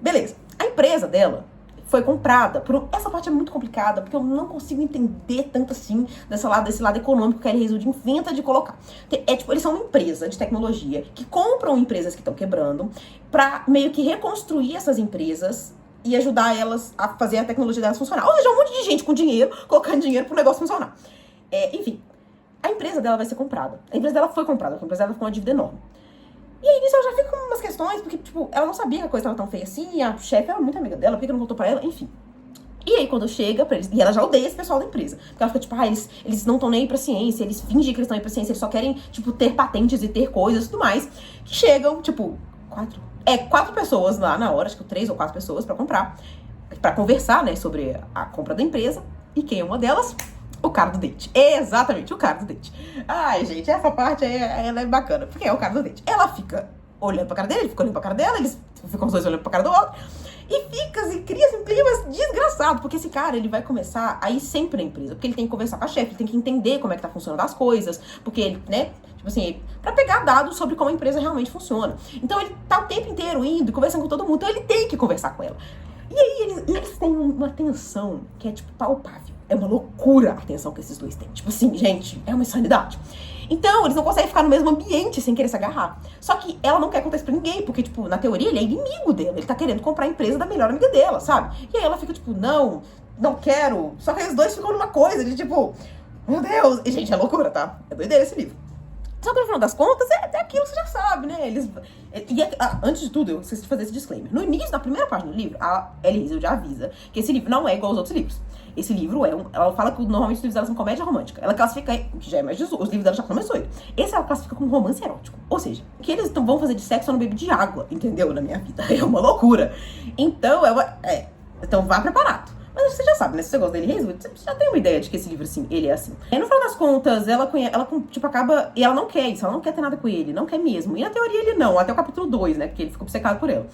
Beleza. A empresa dela foi comprada essa parte é muito complicada, porque eu não consigo entender tanto assim desse lado econômico que a Ellie inventa de colocar. Tipo, eles são uma empresa de tecnologia que compram empresas que estão quebrando pra meio que reconstruir essas empresas e ajudar elas a fazer a tecnologia delas funcionar. Ou seja, um monte de gente com dinheiro, colocando dinheiro pro negócio funcionar. Enfim, a empresa dela vai ser comprada. A empresa dela foi comprada, a empresa dela ficou uma dívida enorme. E aí, nisso, ela já fica com umas questões, porque, tipo, ela não sabia que a coisa tava tão feia assim, e a chefe era muito amiga dela, por que não contou pra ela? Enfim. E aí, quando chega pra eles, e ela já odeia esse pessoal da empresa, porque ela fica, tipo, eles não estão nem aí pra ciência, eles fingem que eles estão aí pra ciência, eles só querem, tipo, ter patentes e ter coisas e tudo mais, que chegam, tipo, quatro pessoas lá na hora, acho que 3 ou 4 pessoas pra comprar, pra conversar, né, sobre a compra da empresa, e quem é uma delas? O cara do date. Exatamente, o cara do date. Ai, gente, essa parte ela é bacana, porque é o cara do date. Ela fica olhando pra cara dele, ele fica olhando pra cara dela, eles ficam os dois olhando pra cara do outro. E fica assim, cria um clima desgraçado, porque esse cara, ele vai começar a ir sempre na empresa, porque ele tem que conversar com a chefe, ele tem que entender como é que tá funcionando as coisas, porque ele, né, tipo assim, pra pegar dados sobre como a empresa realmente funciona. Então ele tá o tempo inteiro indo e conversando com todo mundo, então ele tem que conversar com ela. E aí eles têm uma tensão que é, tipo, palpável. É uma loucura a tensão que esses dois têm. Tipo assim, gente, é uma insanidade. Então, eles não conseguem ficar no mesmo ambiente sem querer se agarrar. Só que ela não quer contar isso pra ninguém, porque, tipo, na teoria, ele é inimigo dela. Ele tá querendo comprar a empresa da melhor amiga dela, sabe? E aí ela fica, tipo, não quero. Só que aí os dois ficam numa coisa de, tipo, meu Deus. E, gente, é loucura, tá? É doideira esse livro. Só que no final das contas, é aquilo que você já sabe, né? Antes de tudo, eu esqueci de fazer esse disclaimer. No início, na primeira página do livro, a Ellie Hazel já avisa que esse livro não é igual aos outros livros. Esse livro ela fala que normalmente os livros dela são comédia romântica. Ela classifica, que já é mais de 18, os livros dela já são mais 18. Esse ela classifica como romance erótico. Ou seja, o que eles vão fazer de sexo eu não bebo de água, entendeu? Na minha vida. É uma loucura. Então, então vá preparado. Mas você já sabe, né? Se você gosta dele, você já tem uma ideia de que esse livro, assim, ele é assim. E no final das contas, ela tipo, acaba... E ela não quer isso, ela não quer ter nada com ele, não quer mesmo. E na teoria ele não, até o capítulo 2, né? Porque ele ficou obcecado por ela.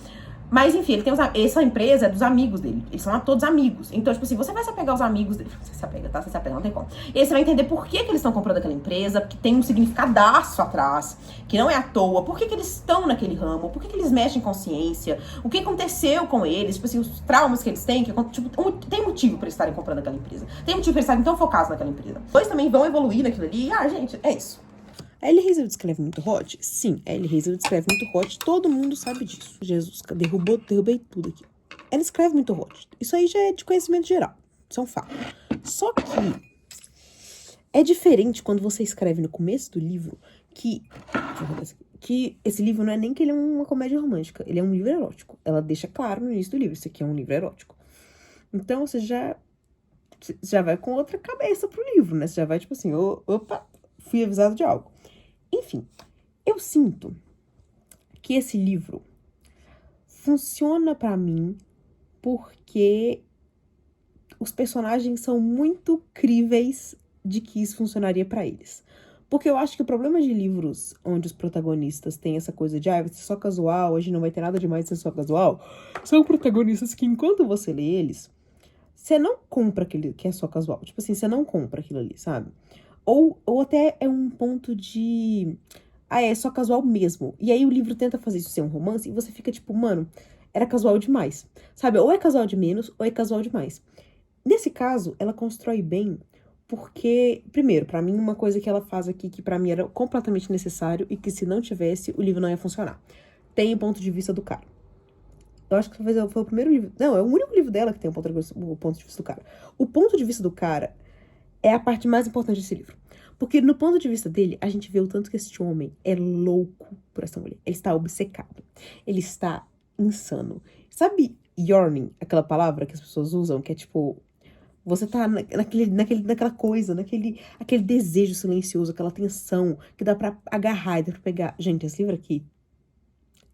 Mas, enfim, ele tem essa empresa é dos amigos dele. Eles são todos amigos. Então, tipo assim, você vai se apegar aos amigos dele. Você se apega, tá? Você se apega, não tem como. E aí você vai entender por que eles estão comprando aquela empresa, que tem um significadaço atrás, que não é à toa. Por que eles estão naquele ramo? Por que eles mexem em consciência? O que aconteceu com eles? Tipo assim, os traumas que eles têm. Tipo, tem motivo pra eles estarem comprando aquela empresa. Tem motivo pra eles estarem tão focados naquela empresa. Dois também vão evoluir naquilo ali. Ah, gente, é isso. A Ellie Hazelwood escreve muito hot? Sim, a Ellie Hazelwood escreve muito hot. Todo mundo sabe disso. Jesus, derrubei tudo aqui. Ela escreve muito hot. Isso aí já é de conhecimento geral. Isso é um fato. Só que é diferente quando você escreve no começo do livro que esse livro não é nem que ele é uma comédia romântica. Ele é um livro erótico. Ela deixa claro no início do livro. Isso aqui é um livro erótico. Então você já vai com outra cabeça pro livro, né? Você já vai tipo assim, opa, fui avisado de algo. Enfim, eu sinto que esse livro funciona pra mim porque os personagens são muito críveis de que isso funcionaria pra eles. Porque eu acho que o problema de livros onde os protagonistas têm essa coisa de vai ser só casual, hoje não vai ter nada demais de ser só casual, são protagonistas que enquanto você lê eles, você não compra aquele que é só casual. Tipo assim, você não compra aquilo ali, sabe? Ou até é um ponto de é só casual mesmo. E aí o livro tenta fazer isso ser um romance e você fica tipo, mano, era casual demais. Sabe? Ou é casual de menos, ou é casual demais. Nesse caso, ela constrói bem, porque, primeiro, pra mim, uma coisa que ela faz aqui que pra mim era completamente necessário e que se não tivesse, o livro não ia funcionar. Tem o ponto de vista do cara. Eu acho que talvez foi o primeiro livro. Não, é o único livro dela que tem o ponto de vista do cara. O ponto de vista do cara é a parte mais importante desse livro. Porque no ponto de vista dele, a gente vê o tanto que esse homem é louco por essa mulher. Ele está obcecado. Ele está insano. Sabe yearning, aquela palavra que as pessoas usam, que é tipo... Você tá naquela coisa, aquele desejo silencioso, aquela tensão que dá pra agarrar e dá pra pegar. Gente, esse livro aqui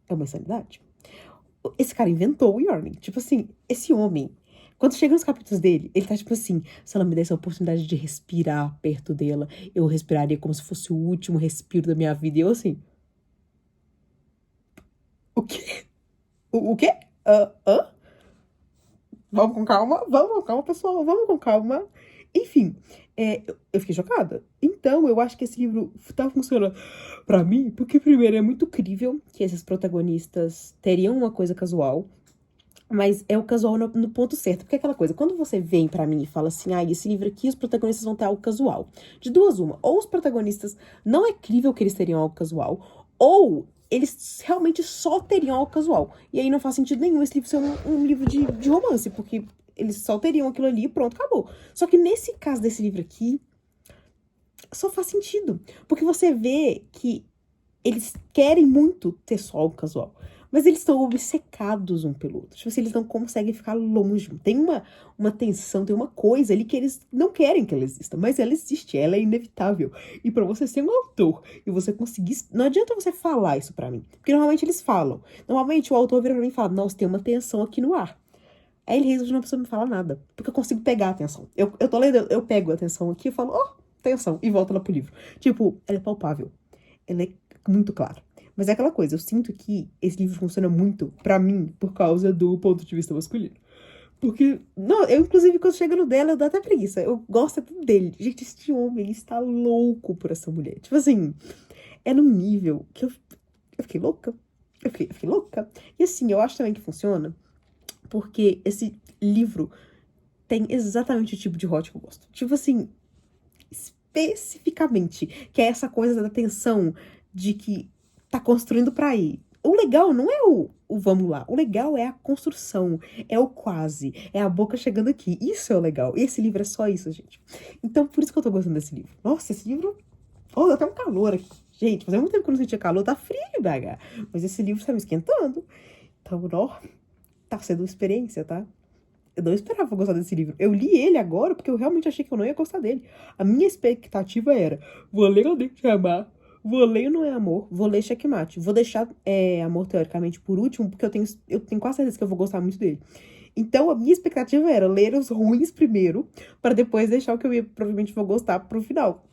é uma insanidade. Esse cara inventou o yearning. Tipo assim, esse homem... Quando chega nos capítulos dele, ele tá tipo assim, se ela me desse a oportunidade de respirar perto dela, eu respiraria como se fosse o último respiro da minha vida. E eu assim... O quê? O quê? Vamos com calma, pessoal, vamos com calma. Enfim, eu fiquei chocada. Então, eu acho que esse livro tá funcionando pra mim, porque primeiro é muito crível que esses protagonistas teriam uma coisa casual, mas é o casual no ponto certo. Porque é aquela coisa, quando você vem pra mim e fala assim, esse livro aqui, os protagonistas vão ter algo casual. De duas, uma. Ou os protagonistas, não é crível que eles teriam algo casual, ou eles realmente só teriam algo casual. E aí não faz sentido nenhum esse livro ser um livro de romance, porque eles só teriam aquilo ali e pronto, acabou. Só que nesse caso desse livro aqui, só faz sentido. Porque você vê que eles querem muito ter só algo casual. Mas eles estão obcecados um pelo outro. Tipo assim, eles não conseguem ficar longe. Tem uma tensão, tem uma coisa ali que eles não querem que ela exista. Mas ela existe, ela é inevitável. E pra você ser um autor e você conseguir... Não adianta você falar isso pra mim. Porque normalmente eles falam. Normalmente o autor vira pra mim e fala, nossa, tem uma tensão aqui no ar. Aí ele não precisa me falar nada. Porque eu consigo pegar a atenção. Eu tô lendo, eu pego a atenção aqui e falo, tensão. E volto lá pro livro. Tipo, ela é palpável. Ela é muito clara. Mas é aquela coisa, eu sinto que esse livro funciona muito, pra mim, por causa do ponto de vista masculino. Porque, não, eu inclusive quando chego no dela, eu dou até preguiça. Eu gosto dele. Gente, este homem está louco por essa mulher. Tipo assim, é num nível que eu fiquei louca. Eu fiquei louca. E assim, eu acho também que funciona porque esse livro tem exatamente o tipo de hot que eu gosto. Tipo assim, especificamente, que é essa coisa da tensão de que tá construindo pra ir. O legal não é o vamos lá. O legal é a construção. É o quase. É a boca chegando aqui. Isso é o legal. E esse livro é só isso, gente. Então, por isso que eu tô gostando desse livro. Nossa, esse livro... dá até um calor aqui. Gente, fazia muito tempo que eu não sentia calor. Tá frio, BH. Mas esse livro tá me esquentando. Então, tá sendo uma experiência, tá? Eu não esperava gostar desse livro. Eu li ele agora porque eu realmente achei que eu não ia gostar dele. A minha expectativa era, vou ler ou deixo de amar. Vou ler Não é Amor, vou ler Checkmate. Vou deixar Amor, teoricamente, por último, porque eu tenho quase certeza que eu vou gostar muito dele. Então, a minha expectativa era ler os ruins primeiro, para depois deixar o que eu provavelmente vou gostar pro final.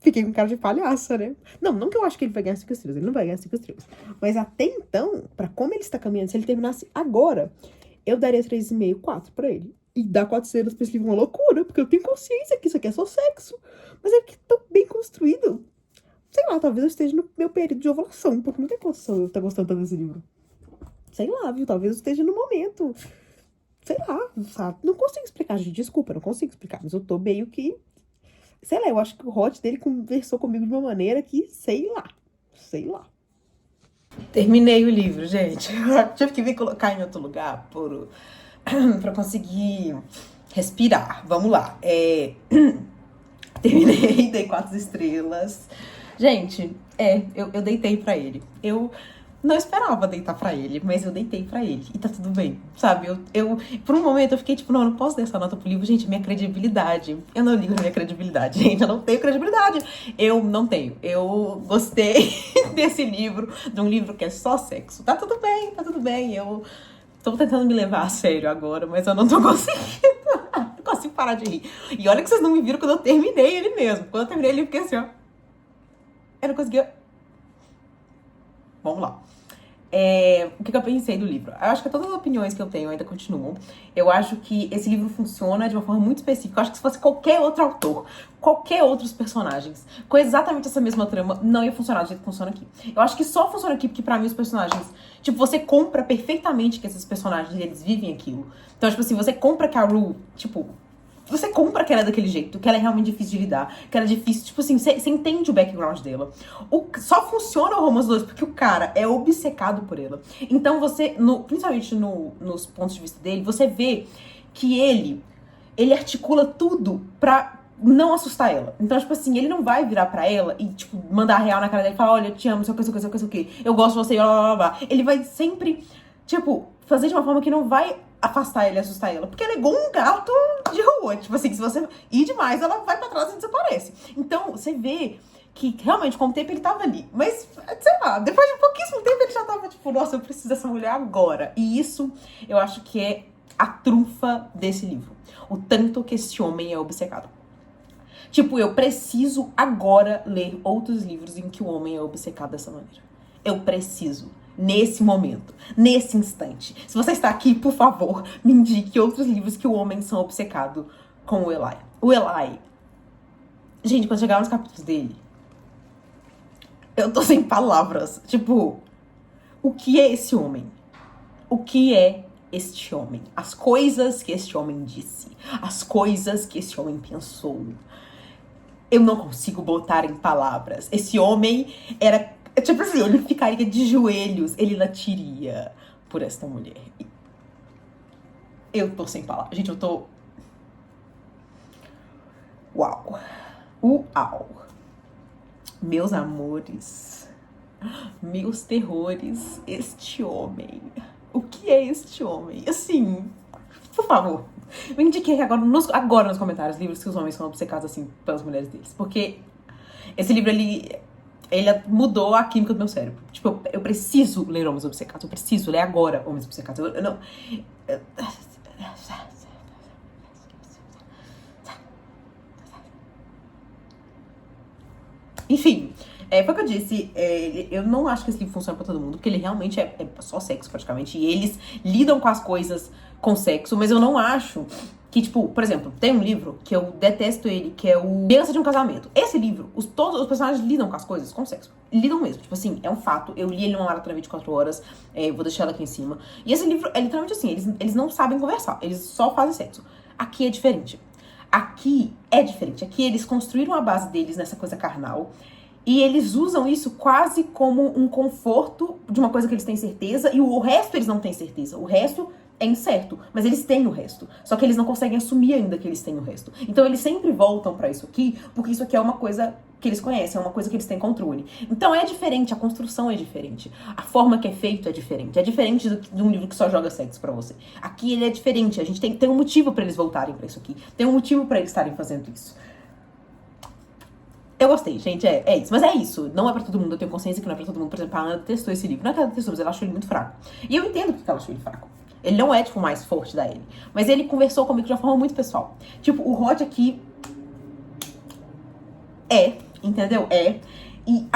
fiquei com cara de palhaça, né? Não que eu acho que ele vai ganhar 5 estrelas, ele não vai ganhar 5 estrelas. Mas até então, pra como ele está caminhando, se ele terminasse agora, eu daria 3,5, 4 pra ele. E dar 4 estrelas pra esse livro é uma loucura, porque eu tenho consciência que isso aqui é só sexo. Mas é que é tão bem construído. Sei lá, talvez eu esteja no meu período de ovulação, porque não tem condição eu estar gostando tanto desse livro. Sei lá, viu? Talvez eu esteja no momento. Sei lá, sabe? Não consigo explicar, gente. Desculpa, não consigo explicar. Mas eu tô meio que... Sei lá, eu acho que o hot dele conversou comigo de uma maneira que... Sei lá. Terminei o livro, gente. Tive que vir colocar em outro lugar pra conseguir respirar. Vamos lá. Terminei, dei 4 estrelas. Gente, eu deitei pra ele. Eu não esperava deitar pra ele, mas eu deitei pra ele. E tá tudo bem, sabe? Por um momento eu fiquei tipo, não, eu não posso dar essa nota pro livro. Gente, minha credibilidade. Eu não ligo na minha credibilidade, gente. Eu não tenho credibilidade. Eu não tenho. Eu gostei desse livro, de um livro que é só sexo. Tá tudo bem. Eu tô tentando me levar a sério agora, mas eu não tô conseguindo. Não consigo parar de rir. E olha que vocês não me viram quando eu terminei ele mesmo. Quando eu terminei ele, eu fiquei assim, ó. Eu não conseguia... Vamos lá. O que eu pensei do livro? Eu acho que todas as opiniões que eu tenho ainda continuam. Eu acho que esse livro funciona de uma forma muito específica. Eu acho que se fosse qualquer outro autor, qualquer outros personagens, com exatamente essa mesma trama, não ia funcionar do jeito que funciona aqui. Eu acho que só funciona aqui porque, pra mim, os personagens... Tipo, você compra perfeitamente que esses personagens, eles vivem aquilo. Então, tipo assim, você compra que a Rue, tipo... Você compra que ela é daquele jeito, que ela é realmente difícil de lidar, que ela é difícil, tipo assim, você entende o background dela. Só funciona o romance dos dois porque o cara é obcecado por ela. Então você, principalmente nos pontos de vista dele, você vê que ele articula tudo pra não assustar ela. Então, tipo assim, ele não vai virar pra ela e, tipo, mandar a real na cara dela e falar, olha, eu te amo, sei o que, eu gosto de você, blá, blá, blá. Ele vai sempre, tipo, fazer de uma forma que não vai afastar ele e assustar ela. Porque ela é igual um gato de rua. Tipo assim, se você ir demais, ela vai pra trás e desaparece. Então, você vê que realmente, com o tempo, ele tava ali. Mas, sei lá, depois de pouquíssimo tempo, ele já tava tipo, nossa, eu preciso dessa mulher agora. E isso, eu acho que é a trunfa desse livro. O tanto que esse homem é obcecado. Tipo, eu preciso agora ler outros livros em que o homem é obcecado dessa maneira. Eu preciso. Nesse momento, nesse instante. Se você está aqui, por favor, me indique outros livros que o homem são obcecado com o Eli. O Eli... Gente, quando chegar nos capítulos dele, eu tô sem palavras. Tipo, o que é esse homem? O que é este homem? As coisas que este homem disse. As coisas que este homem pensou. Eu não consigo botar em palavras. Esse homem era... Tipo assim, ele ficaria de joelhos, ele latiria por esta mulher. Eu tô sem palavras. Gente, eu tô... Uau. Uau. Meus amores. Meus terrores. Este homem. O que é este homem? Assim, por favor, me indiquem agora nos comentários livros que os homens são obcecados assim pelas mulheres deles. Porque esse livro, ele mudou a química do meu cérebro. Tipo, eu preciso ler Homens Obcecados. Eu preciso ler agora Homens Obcecados. Eu não... Enfim, foi o que eu disse. Eu não acho que esse livro funciona pra todo mundo. Porque ele realmente é só sexo, praticamente. E eles lidam com as coisas com sexo. Mas eu não acho... Que, tipo, por exemplo, tem um livro que eu detesto ele, que é o Bênção de um Casamento. Esse livro, todos os personagens lidam com as coisas, com sexo. Lidam mesmo. Tipo assim, é um fato. Eu li ele numa maratona de 24 horas. Vou deixar ela aqui em cima. E esse livro é literalmente assim, eles não sabem conversar. Eles só fazem sexo. Aqui é diferente. Aqui eles construíram a base deles nessa coisa carnal. E eles usam isso quase como um conforto de uma coisa que eles têm certeza. E o resto eles não têm certeza. O resto... é incerto, mas eles têm o resto. Só que eles não conseguem assumir ainda que eles têm o resto. Então eles sempre voltam pra isso aqui, porque isso aqui é uma coisa que eles conhecem, é uma coisa que eles têm controle. Então é diferente, a construção é diferente. A forma que é feito é diferente. É diferente de um livro que só joga sexo pra você. Aqui ele é diferente, a gente tem um motivo pra eles voltarem pra isso aqui. Tem um motivo pra eles estarem fazendo isso. Eu gostei, gente, é isso. Mas é isso, não é pra todo mundo, eu tenho consciência que não é pra todo mundo. Por exemplo, a Ana testou esse livro. Não é que ela testou, mas ela achou ele muito fraco. E eu entendo que ela achou ele fraco. Ele não é, tipo, o mais forte da Ellie. Mas ele conversou comigo de uma forma muito pessoal. Tipo, o Rod aqui é entendeu? E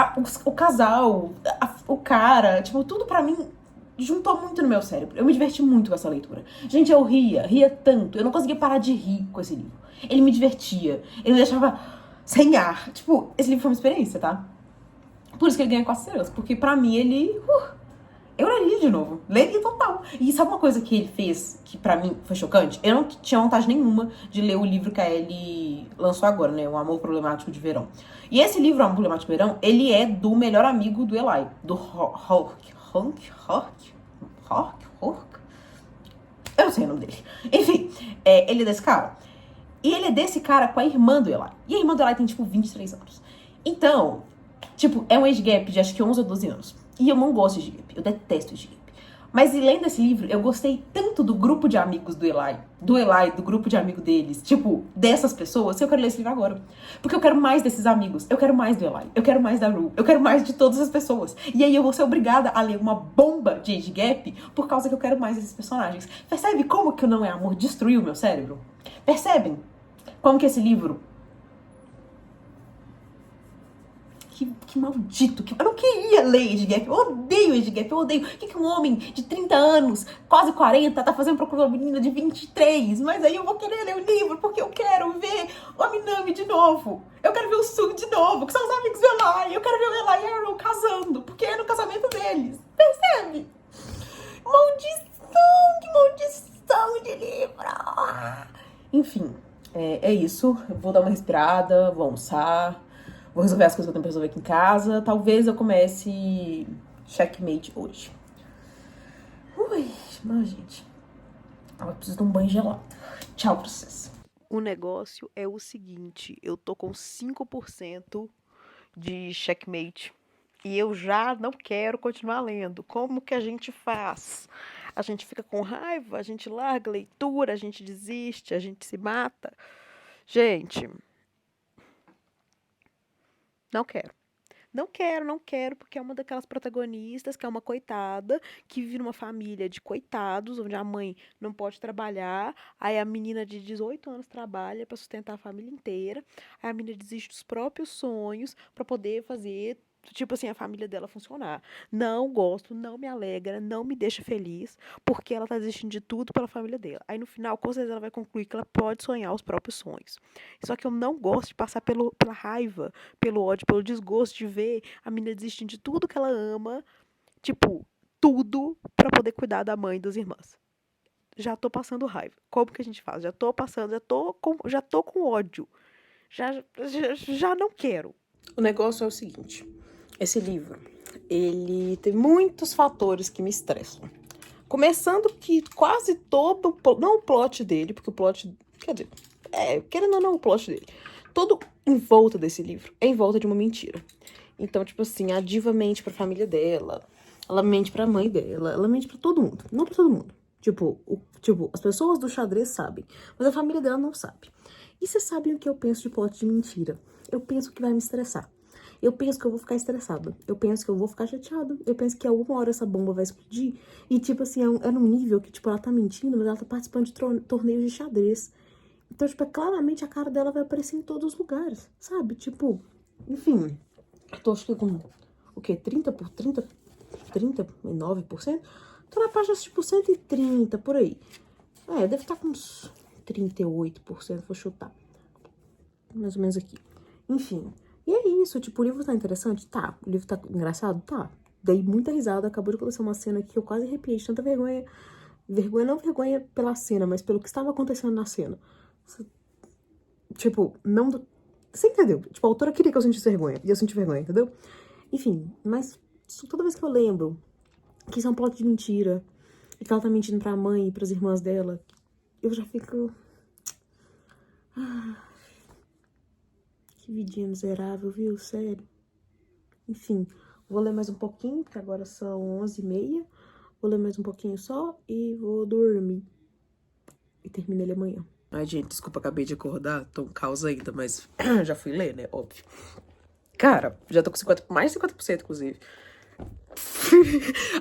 o casal, o cara, tipo, tudo pra mim juntou muito no meu cérebro. Eu me diverti muito com essa leitura. Gente, eu ria tanto. Eu não conseguia parar de rir com esse livro. Ele me divertia. Ele me deixava sem ar. Tipo, esse livro foi uma experiência, tá? Por isso que ele ganha 4 estrelas. Porque pra mim, eu leria de novo. Leria total. E sabe uma coisa que ele fez que pra mim foi chocante? Eu não tinha vontade nenhuma de ler o livro que a Ellie lançou agora, né? O Amor Problemático de Verão. E esse livro, O Amor Problemático de Verão, ele é do melhor amigo do Eli. Do Hawk. Eu não sei o nome dele. Enfim, ele é desse cara. E ele é desse cara com a irmã do Eli. E a irmã do Eli tem, tipo, 23 anos. Então, tipo, é um age gap de acho que 11 ou 12 anos. E eu não gosto de age gap. Eu detesto age gap. Mas lendo esse livro, eu gostei tanto do grupo de amigos do Eli, do grupo de amigos deles, tipo, dessas pessoas, que eu quero ler esse livro agora. Porque eu quero mais desses amigos, eu quero mais do Eli, eu quero mais da Rue, eu quero mais de todas as pessoas. E aí eu vou ser obrigada a ler uma bomba de age gap por causa que eu quero mais desses personagens. Percebe como que o Não É Amor destruiu o meu cérebro? Percebem como que esse livro... Que maldito. Eu não queria ler Age Gap. Eu odeio Age Gap. Eu odeio. O que um homem de 30 anos, quase 40, tá fazendo procurando uma menina de 23? Mas aí eu vou querer ler o livro porque eu quero ver o Minami de novo. Eu quero ver o Su de novo, que são os amigos do Eli. Eu quero ver o Eli e a Arrow casando, porque é no casamento deles. Percebe? Maldição, que maldição de livro. Enfim, é isso. Eu vou dar uma respirada, vou almoçar. Vou resolver as coisas que eu tenho pra resolver aqui em casa. Talvez eu comece Checkmate hoje. Mas, gente, eu preciso de um banho gelado. Tchau pra vocês. O negócio é o seguinte, eu tô com 5% de Checkmate e eu já não quero continuar lendo. Como que a gente faz? A gente fica com raiva, a gente larga a leitura, a gente desiste, a gente se mata. Gente... Não quero. Não quero, porque é uma daquelas protagonistas que é uma coitada, que vive numa família de coitados, onde a mãe não pode trabalhar, aí a menina de 18 anos trabalha para sustentar a família inteira, aí a menina desiste dos próprios sonhos para poder fazer, tipo assim, a família dela funcionar. Não gosto, não me alegra, não me deixa feliz, porque ela tá desistindo de tudo pela família dela. Aí no final, com certeza, ela vai concluir que ela pode sonhar os próprios sonhos. Só que eu não gosto de passar pela raiva, pelo ódio, pelo desgosto de ver a menina desistindo de tudo que ela ama, tipo, tudo pra poder cuidar da mãe e das irmãs. Já tô passando raiva. Como que a gente faz? Já tô passando, já tô com ódio. Já não quero. O negócio é o seguinte, esse livro, ele tem muitos fatores que me estressam. Começando que quase todo, não o plot dele, porque o plot, quer dizer, querendo ou não o plot dele, todo em volta desse livro é em volta de uma mentira. Então, tipo assim, a diva mente pra família dela, ela mente pra mãe dela, ela mente pra todo mundo, não pra todo mundo. Tipo, as pessoas do xadrez sabem, mas a família dela não sabe. E vocês sabem o que eu penso de plot de mentira? Eu penso que vai me estressar. Eu penso que eu vou ficar estressada. Eu penso que eu vou ficar chateada. Eu penso que alguma hora essa bomba vai explodir. E, tipo assim, é num nível que, tipo, ela tá mentindo, mas ela tá participando de torneios de xadrez. Então, tipo, claramente a cara dela vai aparecer em todos os lugares, sabe? Tipo, enfim. Eu tô, acho que com, o quê? 39%? Tô na página, tipo, 130, por aí. Deve estar com uns 38%, vou chutar. Mais ou menos aqui. Enfim. E é isso, tipo, o livro tá interessante? Tá. O livro tá engraçado? Tá. Dei muita risada, acabou de acontecer uma cena aqui que eu quase arrepiei de tanta vergonha. Não vergonha pela cena, mas pelo que estava acontecendo na cena. Tipo, não... Você entendeu? Tipo, a autora queria que eu sentisse vergonha, e eu senti vergonha, entendeu? Enfim, mas toda vez que eu lembro que isso é um plot de mentira, e que ela tá mentindo pra mãe e pras irmãs dela, eu já fico... Que vidinha miserável, viu? Sério. Enfim, vou ler mais um pouquinho, porque agora são 11h30. Vou ler mais um pouquinho só e vou dormir. E termino ele amanhã. Ai, gente, desculpa, acabei de acordar. Tô um caos ainda, mas já fui ler, né? Óbvio. Cara, já tô com mais de 50%, inclusive.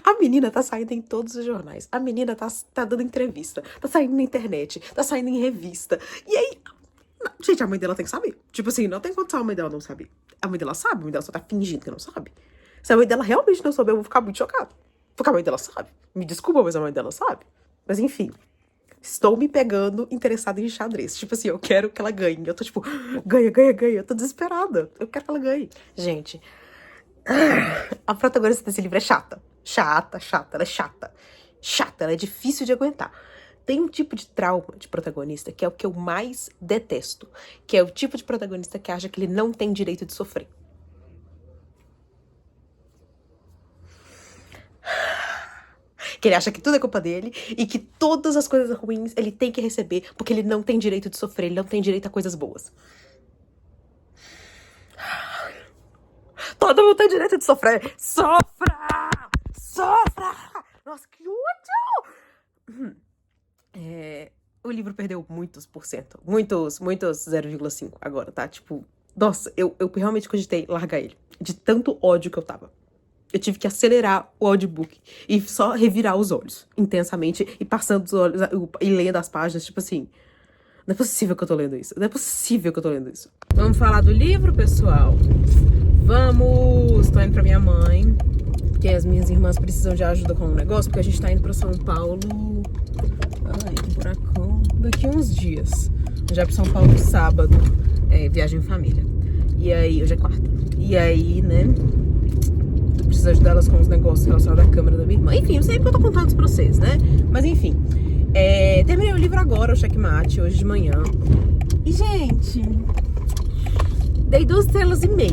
A menina tá saindo em todos os jornais. A menina tá dando entrevista. Tá saindo na internet. Tá saindo em revista. E aí... Gente, a mãe dela tem que saber. Tipo assim, não tem condição a mãe dela não saber. A mãe dela sabe, a mãe dela só tá fingindo que não sabe. Se a mãe dela realmente não souber, eu vou ficar muito chocada. Porque a mãe dela sabe. Me desculpa, mas a mãe dela sabe. Mas enfim, estou me pegando interessada em xadrez. Tipo assim, eu quero que ela ganhe. Eu tô tipo, ganha, ganha, ganha. Eu tô desesperada. Eu quero que ela ganhe. Gente, a protagonista desse livro é chata. Chata, chata. Ela é chata. Chata, ela é difícil de aguentar. Tem um tipo de trauma de protagonista que é o que eu mais detesto. Que é o tipo de protagonista que acha que ele não tem direito de sofrer. Que ele acha que tudo é culpa dele e que todas as coisas ruins ele tem que receber porque ele não tem direito de sofrer, ele não tem direito a coisas boas. Todo mundo tem direito de sofrer. Sofra! Sofra! Nossa, que ódio! O livro perdeu muitos por cento. Muitos 0,5 agora, tá? Tipo, nossa, eu realmente cogitei largar ele. De tanto ódio que eu tava. Eu tive que acelerar o audiobook e só revirar os olhos intensamente e passando os olhos e lendo as páginas, tipo assim, não é possível que eu tô lendo isso, não é possível que eu tô lendo isso. Vamos falar do livro, pessoal? Vamos! Tô indo pra minha mãe, porque as minhas irmãs precisam de ajuda com um negócio, porque a gente tá indo pra São Paulo, ai, que buracão, daqui uns dias. Já pra São Paulo sábado, viagem em família. E aí, hoje é quarta. E aí, né, preciso ajudar elas com os negócios relacionados à câmera da minha irmã. Enfim, não sei porque eu tô contando isso pra vocês, né? Mas enfim, terminei o livro agora, o Checkmate, hoje de manhã. E, gente, dei 2 estrelas e meia.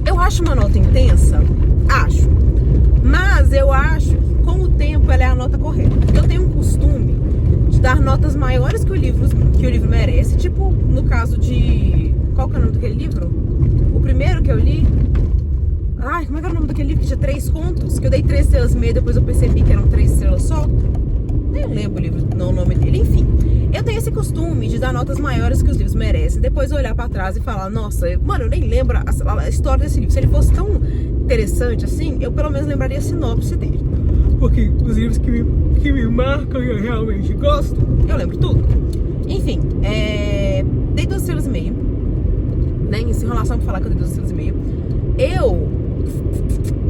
Eu acho uma nota intensa? Acho. Mas eu acho que com o tempo ela é a nota correta. Porque eu tenho um costume de dar notas maiores que o livro merece. Tipo, no caso de... Qual que é o nome daquele livro? O primeiro que eu li... Ai, como é que era o nome daquele livro que tinha 3 contos? Que eu dei 3 estrelas e meia, depois eu percebi que eram 3 estrelas só. Nem lembro o livro, não, o nome dele. Enfim, eu tenho esse costume de dar notas maiores que os livros merecem. Depois eu olhar pra trás e falar, nossa, mano, eu nem lembro a história desse livro. Se ele fosse tão interessante assim, eu pelo menos lembraria a sinopse dele. Porque os livros que me marcam e eu realmente gosto, eu lembro tudo. Enfim, dei 2 estrelas e meia. Né, em enrolação pra falar que eu dei 2 estrelas e meia.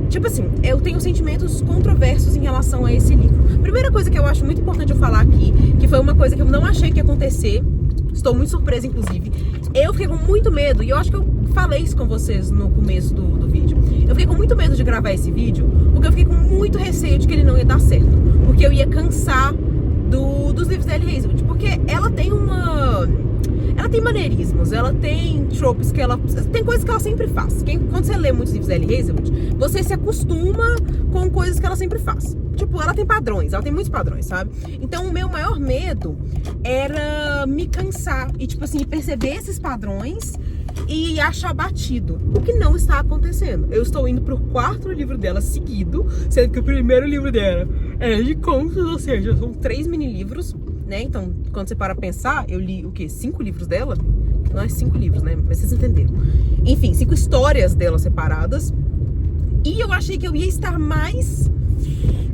Tipo assim, eu tenho sentimentos controversos em relação a esse livro. Primeira coisa que eu acho muito importante eu falar aqui, que foi uma coisa que eu não achei que ia acontecer, estou muito surpresa, inclusive. Eu fiquei com muito medo, e eu acho que eu falei isso com vocês no começo do vídeo. Eu fiquei com muito medo de gravar esse vídeo, porque eu fiquei com muito receio de que ele não ia dar certo. Porque eu ia cansar dos livros da Ellie Hazelwood. Porque ela tem ela tem maneirismos, ela tem tropes que ela... Tem coisas que ela sempre faz. Quando você lê muitos livros da Ellie Hazelwood, você se acostuma com coisas que ela sempre faz. Tipo, ela tem padrões, ela tem muitos padrões, sabe? Então, o meu maior medo era me cansar e, tipo assim, perceber esses padrões e achar batido. O que não está acontecendo. Eu estou indo pro 4º livro dela seguido, sendo que o primeiro livro dela é de contos, ou seja, são 3 mini-livros, né? Então, quando você para pensar, eu li, o quê? 5 livros dela? Não é 5 livros, né? Mas vocês entenderam. Enfim, 5 histórias dela separadas. E eu achei que eu ia estar mais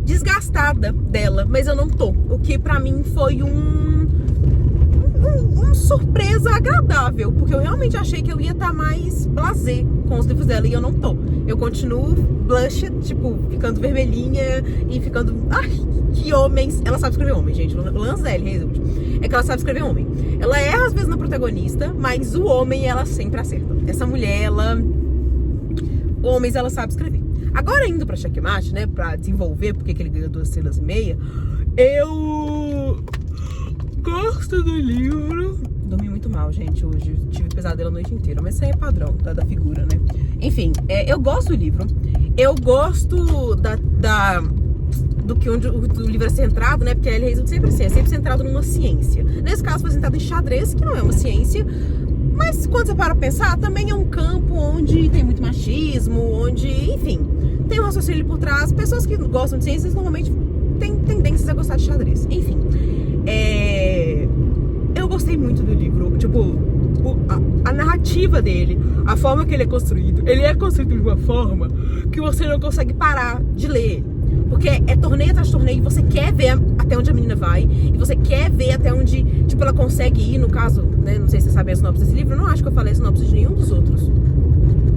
desgastada dela, mas eu não tô. O que pra mim foi uma surpresa agradável, porque eu realmente achei que eu ia estar mais blasé com os livros dela, e eu não tô. Eu continuo blush, tipo, ficando vermelhinha e ficando... Ai, que homens... Ela sabe escrever homem, gente. O lance da Ellie Hazelwood é que ela sabe escrever homem. Ela erra às vezes na protagonista, mas o homem ela sempre acerta. Essa mulher, homens, ela sabe escrever. Agora, indo pra Checkmate, né, pra desenvolver porque que ele ganhou 2 estrelas e meia, eu gosto do livro. Dormi muito mal, gente, hoje. Tive pesadelo a noite inteira, mas isso aí é padrão da figura, né? Enfim, eu gosto do livro. Eu gosto do que onde o livro é centrado, né? Porque a Ellie Hazelwood sempre assim, é sempre centrado numa ciência. Nesse caso foi centrado em xadrez, que não é uma ciência, mas quando você para pensar, também é um campo onde tem muito machismo, onde, enfim, tem um raciocínio por trás. Pessoas que gostam de ciências normalmente têm tendências a gostar de xadrez. Enfim, eu gostei muito do livro. Tipo, a narrativa dele, a forma que ele é construído de uma forma que você não consegue parar de ler. Porque é torneio atrás de torneio e você quer ver até onde a menina vai. E você quer ver até onde, tipo, ela consegue ir, no caso, né? Não sei se você sabe a sinopse desse livro. Eu não acho que eu falei a sinopse de nenhum dos outros.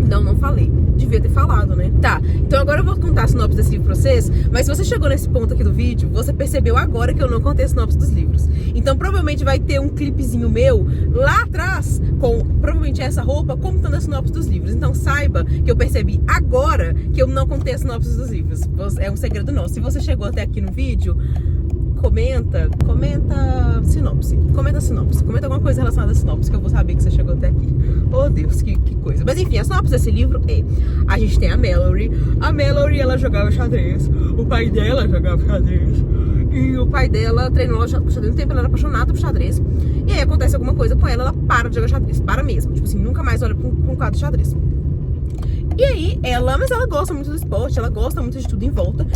Não falei. Devia ter falado, né? Tá, então agora eu vou contar a sinopse desse livro pra vocês. Mas se você chegou nesse ponto aqui do vídeo, você percebeu agora que eu não contei a sinopse dos livros. Então provavelmente vai ter um clipezinho meu lá atrás, com provavelmente essa roupa, contando a sinopse dos livros. Então saiba que eu percebi agora que eu não contei a sinopse dos livros. É um segredo nosso. Se você chegou até aqui no vídeo, comenta sinopse. Comenta alguma coisa relacionada à sinopse, que eu vou saber que você chegou até aqui. Oh, Deus, que coisa. Mas enfim, a sinopse desse livro é: a gente tem a Mallory. A Mallory, ela jogava xadrez. O pai dela jogava xadrez. E o pai dela treinou xadrez um tempo, ela era apaixonada por xadrez. E aí acontece alguma coisa com ela para de jogar xadrez. Para mesmo. Tipo assim, nunca mais olha pra um quadro de xadrez. E aí, mas ela gosta muito do esporte, ela gosta muito de tudo em volta.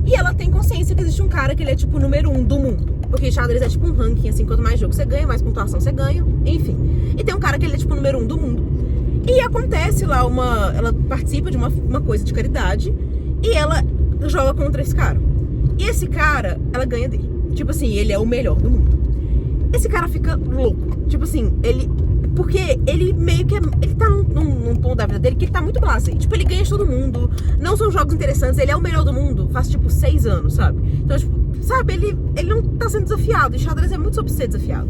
E ela tem consciência que existe um cara que ele é tipo o número 1 do mundo. Porque xadrez é tipo um ranking, assim, quanto mais jogo você ganha, mais pontuação você ganha, enfim. E tem um cara que ele é tipo o número 1 do mundo. E acontece lá ela participa de uma coisa de caridade e ela joga contra esse cara. E esse cara, ela ganha dele. Tipo assim, ele é o melhor do mundo. Esse cara fica louco. Tipo assim, porque ele meio que ele tá num ponto da vida dele que ele tá muito blasé. Tipo, ele ganha de todo mundo. Não são jogos interessantes. Ele é o melhor do mundo faz, tipo, 6 anos, sabe? Então, tipo, sabe? Ele não tá sendo desafiado. E xadrez é muito sobre ser desafiado.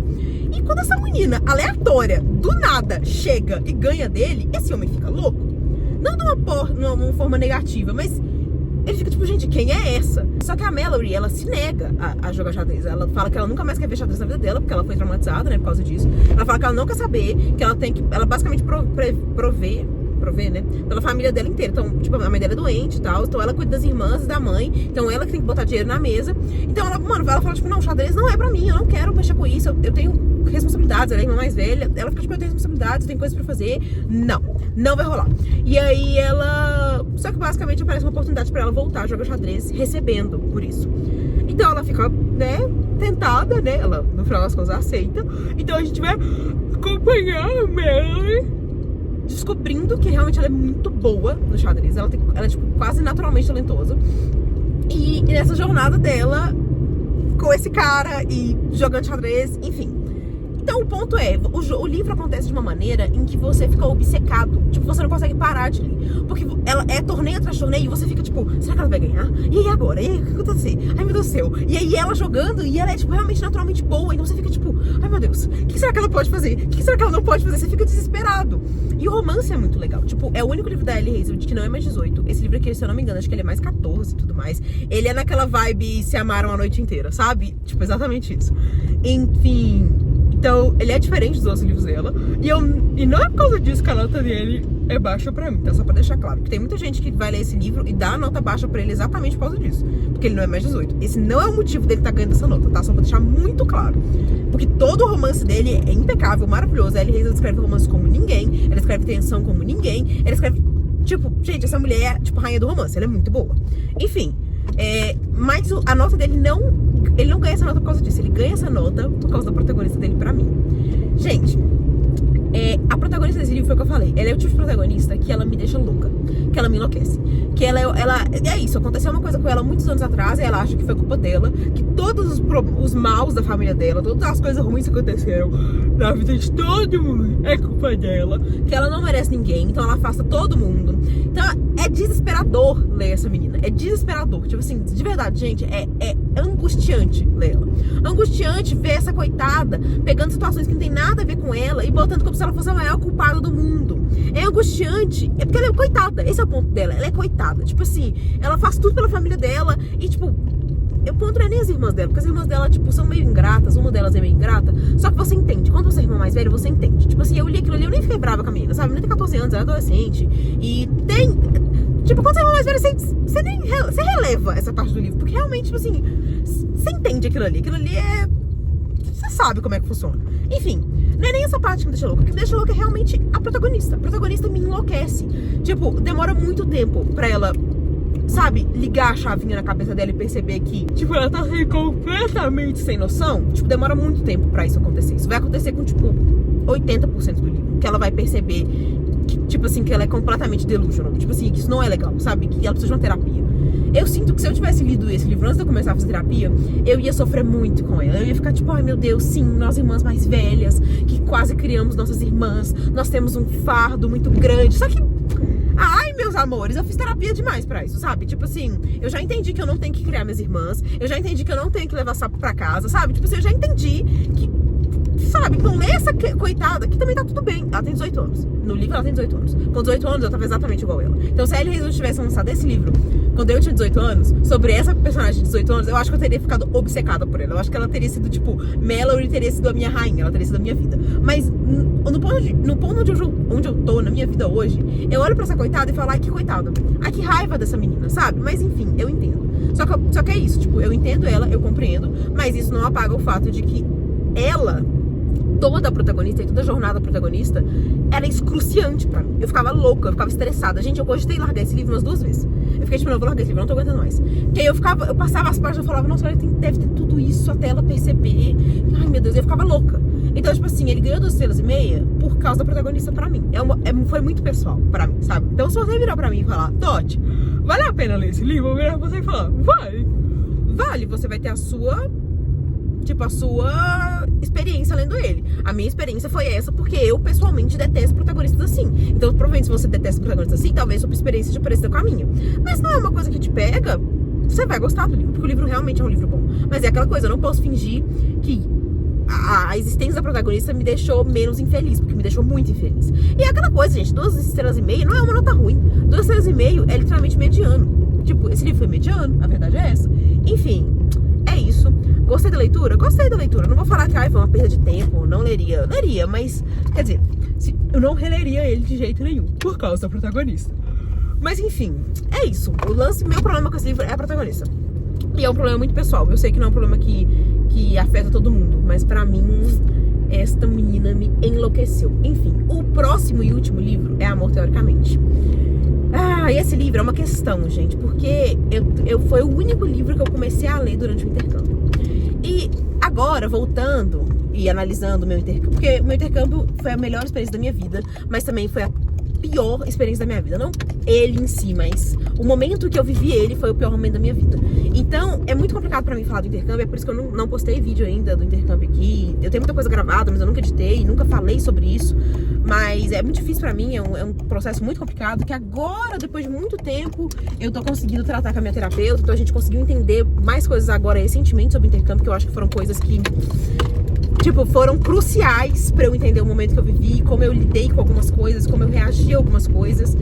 E quando essa menina aleatória, do nada, chega e ganha dele, esse homem fica louco. Não de uma forma negativa, mas ele fica tipo, gente, quem é essa? Só que a Mallory, ela se nega a jogar xadrez. Ela fala que ela nunca mais quer ver xadrez na vida dela, porque ela foi traumatizada, né, por causa disso. Ela fala que ela não quer saber, que ela basicamente prover, né, pela família dela inteira. Então, tipo, a mãe dela é doente e tal, então ela cuida das irmãs e da mãe, então ela que tem que botar dinheiro na mesa. Então ela fala, tipo, não, xadrez não é pra mim, eu não quero mexer com isso, eu tenho responsabilidades, ela é a irmã mais velha, ela fica, tipo, eu tenho responsabilidades, eu tenho coisas pra fazer. Não vai rolar. E aí só que basicamente aparece uma oportunidade pra ela voltar a jogar xadrez, recebendo por isso. Então ela fica, né, tentada, né, ela no final das contas aceita. Então a gente vai acompanhar a Mallory descobrindo que realmente ela é muito boa no xadrez. Ela é tipo, quase naturalmente talentosa. E nessa jornada dela com esse cara e jogando xadrez, enfim. Então o ponto é, o livro acontece de uma maneira em que você fica obcecado. Tipo, você não consegue parar de ler. Porque ela é torneio atrás de torneio e você fica tipo, será que ela vai ganhar? E aí agora? E aí, o que vai acontecer? Ai, meu Deus do céu. E aí ela jogando e ela é tipo, realmente naturalmente boa. Então você fica tipo, ai meu Deus, o que será que ela pode fazer? O que será que ela não pode fazer? Você fica desesperado. E o romance é muito legal. Tipo, é o único livro da Ellie Hazelwood que não é mais 18. Esse livro aqui, se eu não me engano, acho que ele é mais 14 e tudo mais. Ele é naquela vibe se amaram a noite inteira, sabe? Tipo, exatamente isso. Enfim. Então, ele é diferente dos outros livros dela. E não é por causa disso que a nota dele é baixa pra mim, tá? Só pra deixar claro. Porque tem muita gente que vai ler esse livro e dá a nota baixa pra ele exatamente por causa disso. Porque ele não é mais 18. Esse não é o motivo dele estar ganhando essa nota, tá? Só pra deixar muito claro. Porque todo o romance dele é impecável, maravilhoso. A Ellie Hazelwood escreve romance como ninguém. Ela escreve tensão como ninguém. Ela escreve... Tipo, gente, essa mulher é, tipo, rainha do romance. Ela é muito boa. Enfim. Mas a nota dele ele não ganha essa nota por causa disso. Ele ganha essa nota por causa da protagonista dele pra mim. Gente, a protagonista desse livro foi o que eu falei. Ela é o tipo de protagonista que ela me deixa louca, que ela me enlouquece. Que ela é isso, aconteceu uma coisa com ela muitos anos atrás e ela acha que foi culpa dela, que todos os maus da família dela, todas as coisas ruins que aconteceram na vida de todo mundo é culpa dela, que ela não merece ninguém, então ela afasta todo mundo. Então é desesperador ler essa menina, é desesperador, tipo assim, de verdade, gente, é angustiante ler ela. Angustiante ver essa coitada pegando situações que não tem nada a ver com ela e botando como se ela fosse a maior culpada do mundo. É angustiante, porque ela é coitada, esse é o ponto dela, ela é coitada, tipo assim, ela faz tudo pela família dela e tipo, o ponto não é nem as irmãs dela, porque as irmãs dela, tipo, são meio ingratas, uma delas é meio ingrata, só que você entende, quando você é irmã mais velha, você entende. Tipo assim, eu li aquilo ali, eu nem fiquei brava com a menina, sabe? A menina tem 14 anos, ela é adolescente, e tem... Tipo, quando você é irmã mais velha, você releva essa parte do livro, porque realmente, tipo assim, você entende aquilo ali é... Você sabe como é que funciona. Enfim, não é nem essa parte que me deixa louca. O que me deixa louca é realmente a protagonista. A protagonista me enlouquece. Tipo, demora muito tempo pra ela, sabe, ligar a chavinha na cabeça dela e perceber que, tipo, ela tá completamente sem noção. Tipo, demora muito tempo pra isso acontecer. Isso vai acontecer com, tipo, 80% do livro. Que ela vai perceber que, tipo assim, que ela é completamente delusional. Tipo assim, que isso não é legal, sabe? Que ela precisa de uma terapia. Eu sinto que se eu tivesse lido esse livro antes de eu começar a fazer terapia, eu ia sofrer muito com ela. Eu ia ficar tipo, ai meu Deus, sim, nós irmãs mais velhas, que quase criamos nossas irmãs, nós temos um fardo muito grande. Só que, ai meus amores, eu fiz terapia demais pra isso, sabe? Tipo assim, eu já entendi que eu não tenho que criar minhas irmãs, eu já entendi que eu não tenho que levar sapo pra casa, sabe? Tipo assim, eu já entendi que, sabe, então lê essa coitada, que também tá tudo bem. Ela tem 18 anos. No livro ela tem 18 anos. Com 18 anos eu tava exatamente igual ela. Então se a Elie Hazard tivesse lançado esse livro quando eu tinha 18 anos, sobre essa personagem de 18 anos, eu acho que eu teria ficado obcecada por ela. Eu acho que ela teria sido, tipo, Mallory teria sido a minha rainha, ela teria sido a minha vida. Mas no ponto onde eu tô, na minha vida hoje, eu olho pra essa coitada e falo, ai, que coitada. Ai, que raiva dessa menina, sabe? Mas enfim, eu entendo. Só que é isso, tipo, eu entendo ela, eu compreendo, mas isso não apaga o fato de que ela, toda a protagonista e toda a jornada da protagonista, era excruciante pra mim. Eu ficava louca, eu ficava estressada. Gente, eu cogitei largar esse livro umas 2 vezes. Eu fiquei tipo, não, eu vou largar esse livro, eu não tô aguentando mais. Porque aí eu passava as páginas e falava, nossa, ela deve ter tudo isso até ela perceber. Ai, meu Deus, eu ficava louca. Então, tipo assim, ele ganhou 2 estrelas e meia por causa da protagonista pra mim. Foi muito pessoal pra mim, sabe? Então, se você virar pra mim e falar, Dot, vale a pena ler esse livro? Eu vou virar pra você e falar, vale, você vai ter a sua experiência lendo ele. A minha experiência foi essa, porque eu, pessoalmente, detesto protagonistas assim. Então, provavelmente, se você detesta protagonistas assim, talvez sua experiência seja parecida com a minha. Mas não é uma coisa que te pega, você vai gostar do livro, porque o livro realmente é um livro bom. Mas é aquela coisa, eu não posso fingir que a existência da protagonista me deixou menos infeliz, porque me deixou muito infeliz. E é aquela coisa, gente, 2 estrelas e meia não é uma nota ruim. 2 estrelas e meio é literalmente mediano. Tipo, esse livro foi mediano, a verdade é essa. Enfim, é isso. Gostei da leitura? Gostei da leitura. Não vou falar que foi uma perda de tempo, não leria. Leria, mas, quer dizer, eu não releria ele de jeito nenhum, por causa da protagonista. Mas enfim, é isso. Meu problema com esse livro é a protagonista. E é um problema muito pessoal. Eu sei que não é um problema que afeta todo mundo, mas pra mim, esta menina me enlouqueceu. Enfim, o próximo e último livro é Amor Teoricamente. E esse livro é uma questão, gente, porque foi o único livro que eu comecei a ler durante o intercâmbio. E agora, voltando e analisando o meu intercâmbio, porque o meu intercâmbio foi a melhor experiência da minha vida, mas também foi a pior experiência da minha vida. Não ele em si, mas o momento que eu vivi ele foi o pior momento da minha vida. Então, é muito complicado pra mim falar do intercâmbio, é por isso que eu não postei vídeo ainda do intercâmbio aqui. Eu tenho muita coisa gravada, mas eu nunca editei, nunca falei sobre isso. Mas é muito difícil pra mim, é um processo muito complicado, que agora, depois de muito tempo, eu tô conseguindo tratar com a minha terapeuta, então a gente conseguiu entender mais coisas agora recentemente sobre o intercâmbio, que eu acho que foram coisas que, tipo, foram cruciais pra eu entender o momento que eu vivi, como eu lidei com algumas coisas, como eu reagi a algumas coisas.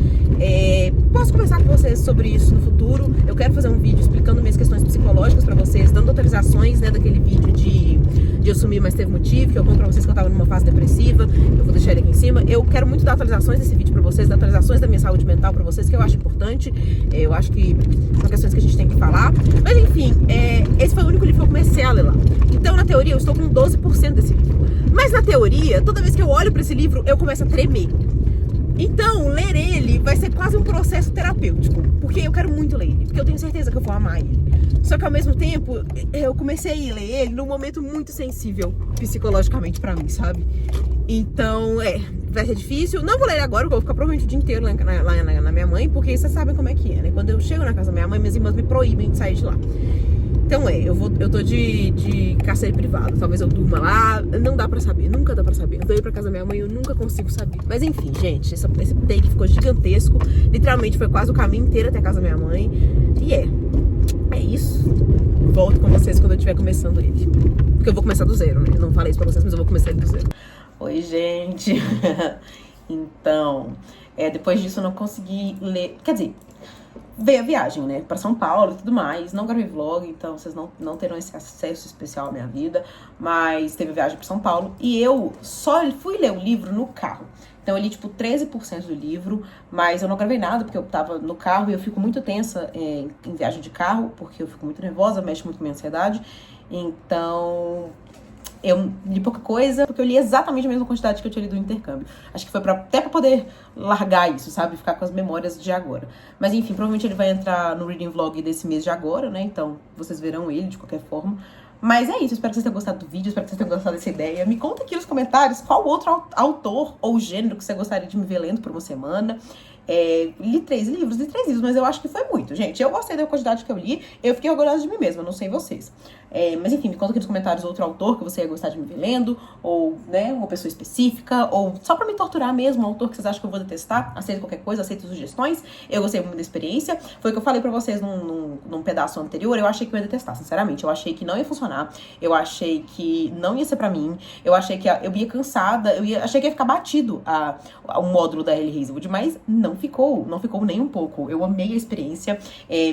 Posso conversar com vocês sobre isso no futuro. Eu quero fazer um vídeo explicando minhas questões psicológicas pra vocês, dando atualizações, né, daquele vídeo de eu sumir, mas teve motivo, que eu conto pra vocês que eu tava numa fase depressiva. Eu vou deixar ele aqui em cima. Eu quero muito dar atualizações desse vídeo pra vocês, dar atualizações da minha saúde mental pra vocês, que eu acho importante. Eu acho que são questões que a gente tem que falar. Mas enfim, esse foi o único livro que eu comecei a ler lá. Então, na teoria, eu estou com 12% desse livro. Mas na teoria, toda vez que eu olho pra esse livro, eu começo a tremer. Então, ler ele vai ser quase um processo terapêutico, porque eu quero muito ler ele, porque eu tenho certeza que eu vou amar ele. Só que ao mesmo tempo, eu comecei a ler ele num momento muito sensível psicologicamente pra mim, sabe? Então, vai ser difícil. Não vou ler agora, eu vou ficar provavelmente o dia inteiro lá na minha mãe, porque vocês sabem como é que é, né? Quando eu chego na casa da minha mãe, minhas irmãs me proíbem de sair de lá. Então eu tô de cárcere privado. Talvez eu durma lá, não dá pra saber, nunca dá pra saber. Eu ir pra casa da minha mãe, eu nunca consigo saber. Mas enfim, gente, esse take ficou gigantesco. Literalmente foi quase o caminho inteiro até a casa da minha mãe. E é isso. Volto com vocês quando eu estiver começando ele. Porque eu vou começar do zero, né? Eu não falei isso pra vocês, mas eu vou começar ele do zero. Oi, gente. Então, depois disso eu não consegui ler. Quer dizer, veio a viagem, né, pra São Paulo e tudo mais. Não gravei vlog, então vocês não terão esse acesso especial à minha vida. Mas teve a viagem pra São Paulo e eu só fui ler o livro no carro. Então eu li, tipo, 13% do livro, mas eu não gravei nada porque eu tava no carro e eu fico muito tensa em viagem de carro, porque eu fico muito nervosa, mexe muito com a minha ansiedade. Então eu li pouca coisa, porque eu li exatamente a mesma quantidade que eu tinha lido no intercâmbio. Acho que foi até pra poder largar isso, sabe? Ficar com as memórias de agora. Mas enfim, provavelmente ele vai entrar no reading vlog desse mês de agora, né? Então vocês verão ele de qualquer forma. Mas é isso, espero que vocês tenham gostado do vídeo, espero que vocês tenham gostado dessa ideia. Me conta aqui nos comentários qual outro autor ou gênero que você gostaria de me ver lendo por uma semana. Li 3 livros, mas eu acho que foi muito, gente. Eu gostei da quantidade que eu li, eu fiquei orgulhosa de mim mesma, não sei vocês. Mas enfim, me conta aqui nos comentários outro autor que você ia gostar de me ver lendo, ou, né, uma pessoa específica, ou só pra me torturar mesmo, um autor que vocês acham que eu vou detestar. Aceito qualquer coisa, aceito sugestões. Eu gostei muito da experiência. Foi o que eu falei pra vocês num pedaço anterior, eu achei que eu ia detestar, sinceramente. Eu achei que não ia funcionar, eu achei que não ia ser pra mim, eu achei que eu ia cansada, achei que ia ficar batido o módulo da Early Hazelwood, mas não ficou nem um pouco. Eu amei a experiência,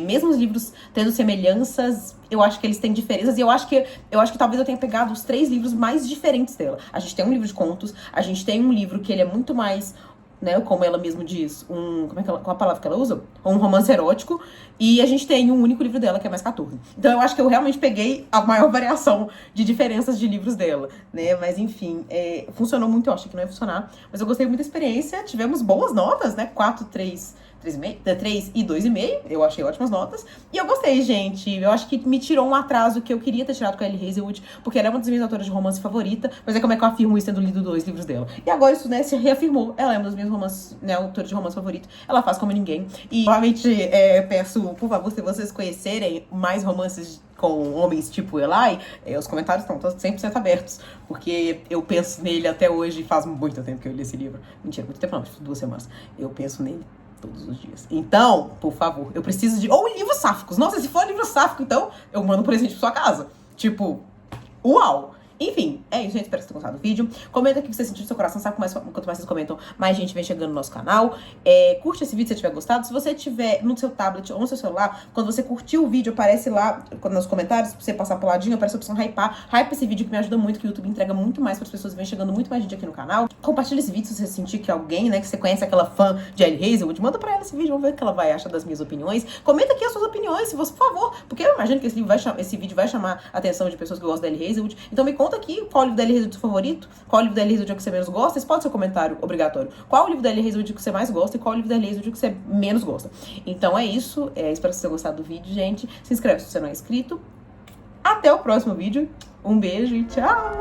mesmo os livros tendo semelhanças, eu acho que eles têm diferenças, e eu acho que talvez eu tenha pegado os 3 livros mais diferentes dela. A gente tem um livro de contos, a gente tem um livro que ele é muito mais, né, como ela mesma diz, qual a palavra que ela usa? Um romance erótico, e a gente tem um único livro dela, que é mais 14. Então eu acho que eu realmente peguei a maior variação de diferenças de livros dela, né, mas enfim, funcionou muito, eu acho que não ia funcionar, mas eu gostei muito da experiência, tivemos boas notas, né, 4, 3 e 2,5, eu achei ótimas notas, e eu gostei, gente. Eu acho que me tirou um atraso que eu queria ter tirado com a Early Hazelwood, porque ela é uma das minhas autoras de romance favorita, mas como é que eu afirmo isso tendo lido 2 livros dela? E agora isso, né, se reafirmou. Ela é uma das minhas romances, né, autoras de romance favorito, ela faz como ninguém, e realmente peço, por favor, se vocês conhecerem mais romances com homens tipo Eli, os comentários estão 100% abertos, porque eu penso nele até hoje, faz muito tempo que eu li esse livro. Mentira, muito tempo não, 2 semanas. Eu penso nele todos os dias. Então, por favor, eu preciso de... Ou livros sáficos. Nossa, se for livro sáfico, então eu mando um presente pra sua casa. Tipo, uau! Enfim, é isso, gente. Espero que vocês tenham gostado do vídeo. Comenta o que você sentiu no seu coração, sabe? Quanto mais vocês comentam, mais gente vem chegando no nosso canal. Curte esse vídeo se você tiver gostado. Se você tiver no seu tablet ou no seu celular, quando você curtiu o vídeo, aparece lá nos comentários, pra você passar pro ladinho, aparece a opção hypar. Hype esse vídeo que me ajuda muito, que o YouTube entrega muito mais para as pessoas, vem chegando muito mais gente aqui no canal. Compartilha esse vídeo se você sentir que alguém, né, que você conhece, aquela fã de Early Hazelwood, manda pra ela esse vídeo, vamos ver o que ela vai achar das minhas opiniões. Comenta aqui as suas opiniões, se você, por favor, porque eu imagino que esse vídeo vai chamar a atenção de pessoas que gostam da Early Hazelwood. Então me conta aqui qual livro da Early Hazelwood favorito, qual livro da Early Hazelwood é que você menos gosta. Esse pode ser um comentário obrigatório. Qual livro da Early Hazelwood que você mais gosta e qual livro da Early Hazelwood que você menos gosta. Então é isso. Espero que vocês tenham gostado do vídeo, gente. Se inscreve se você não é inscrito. Até o próximo vídeo. Um beijo e tchau!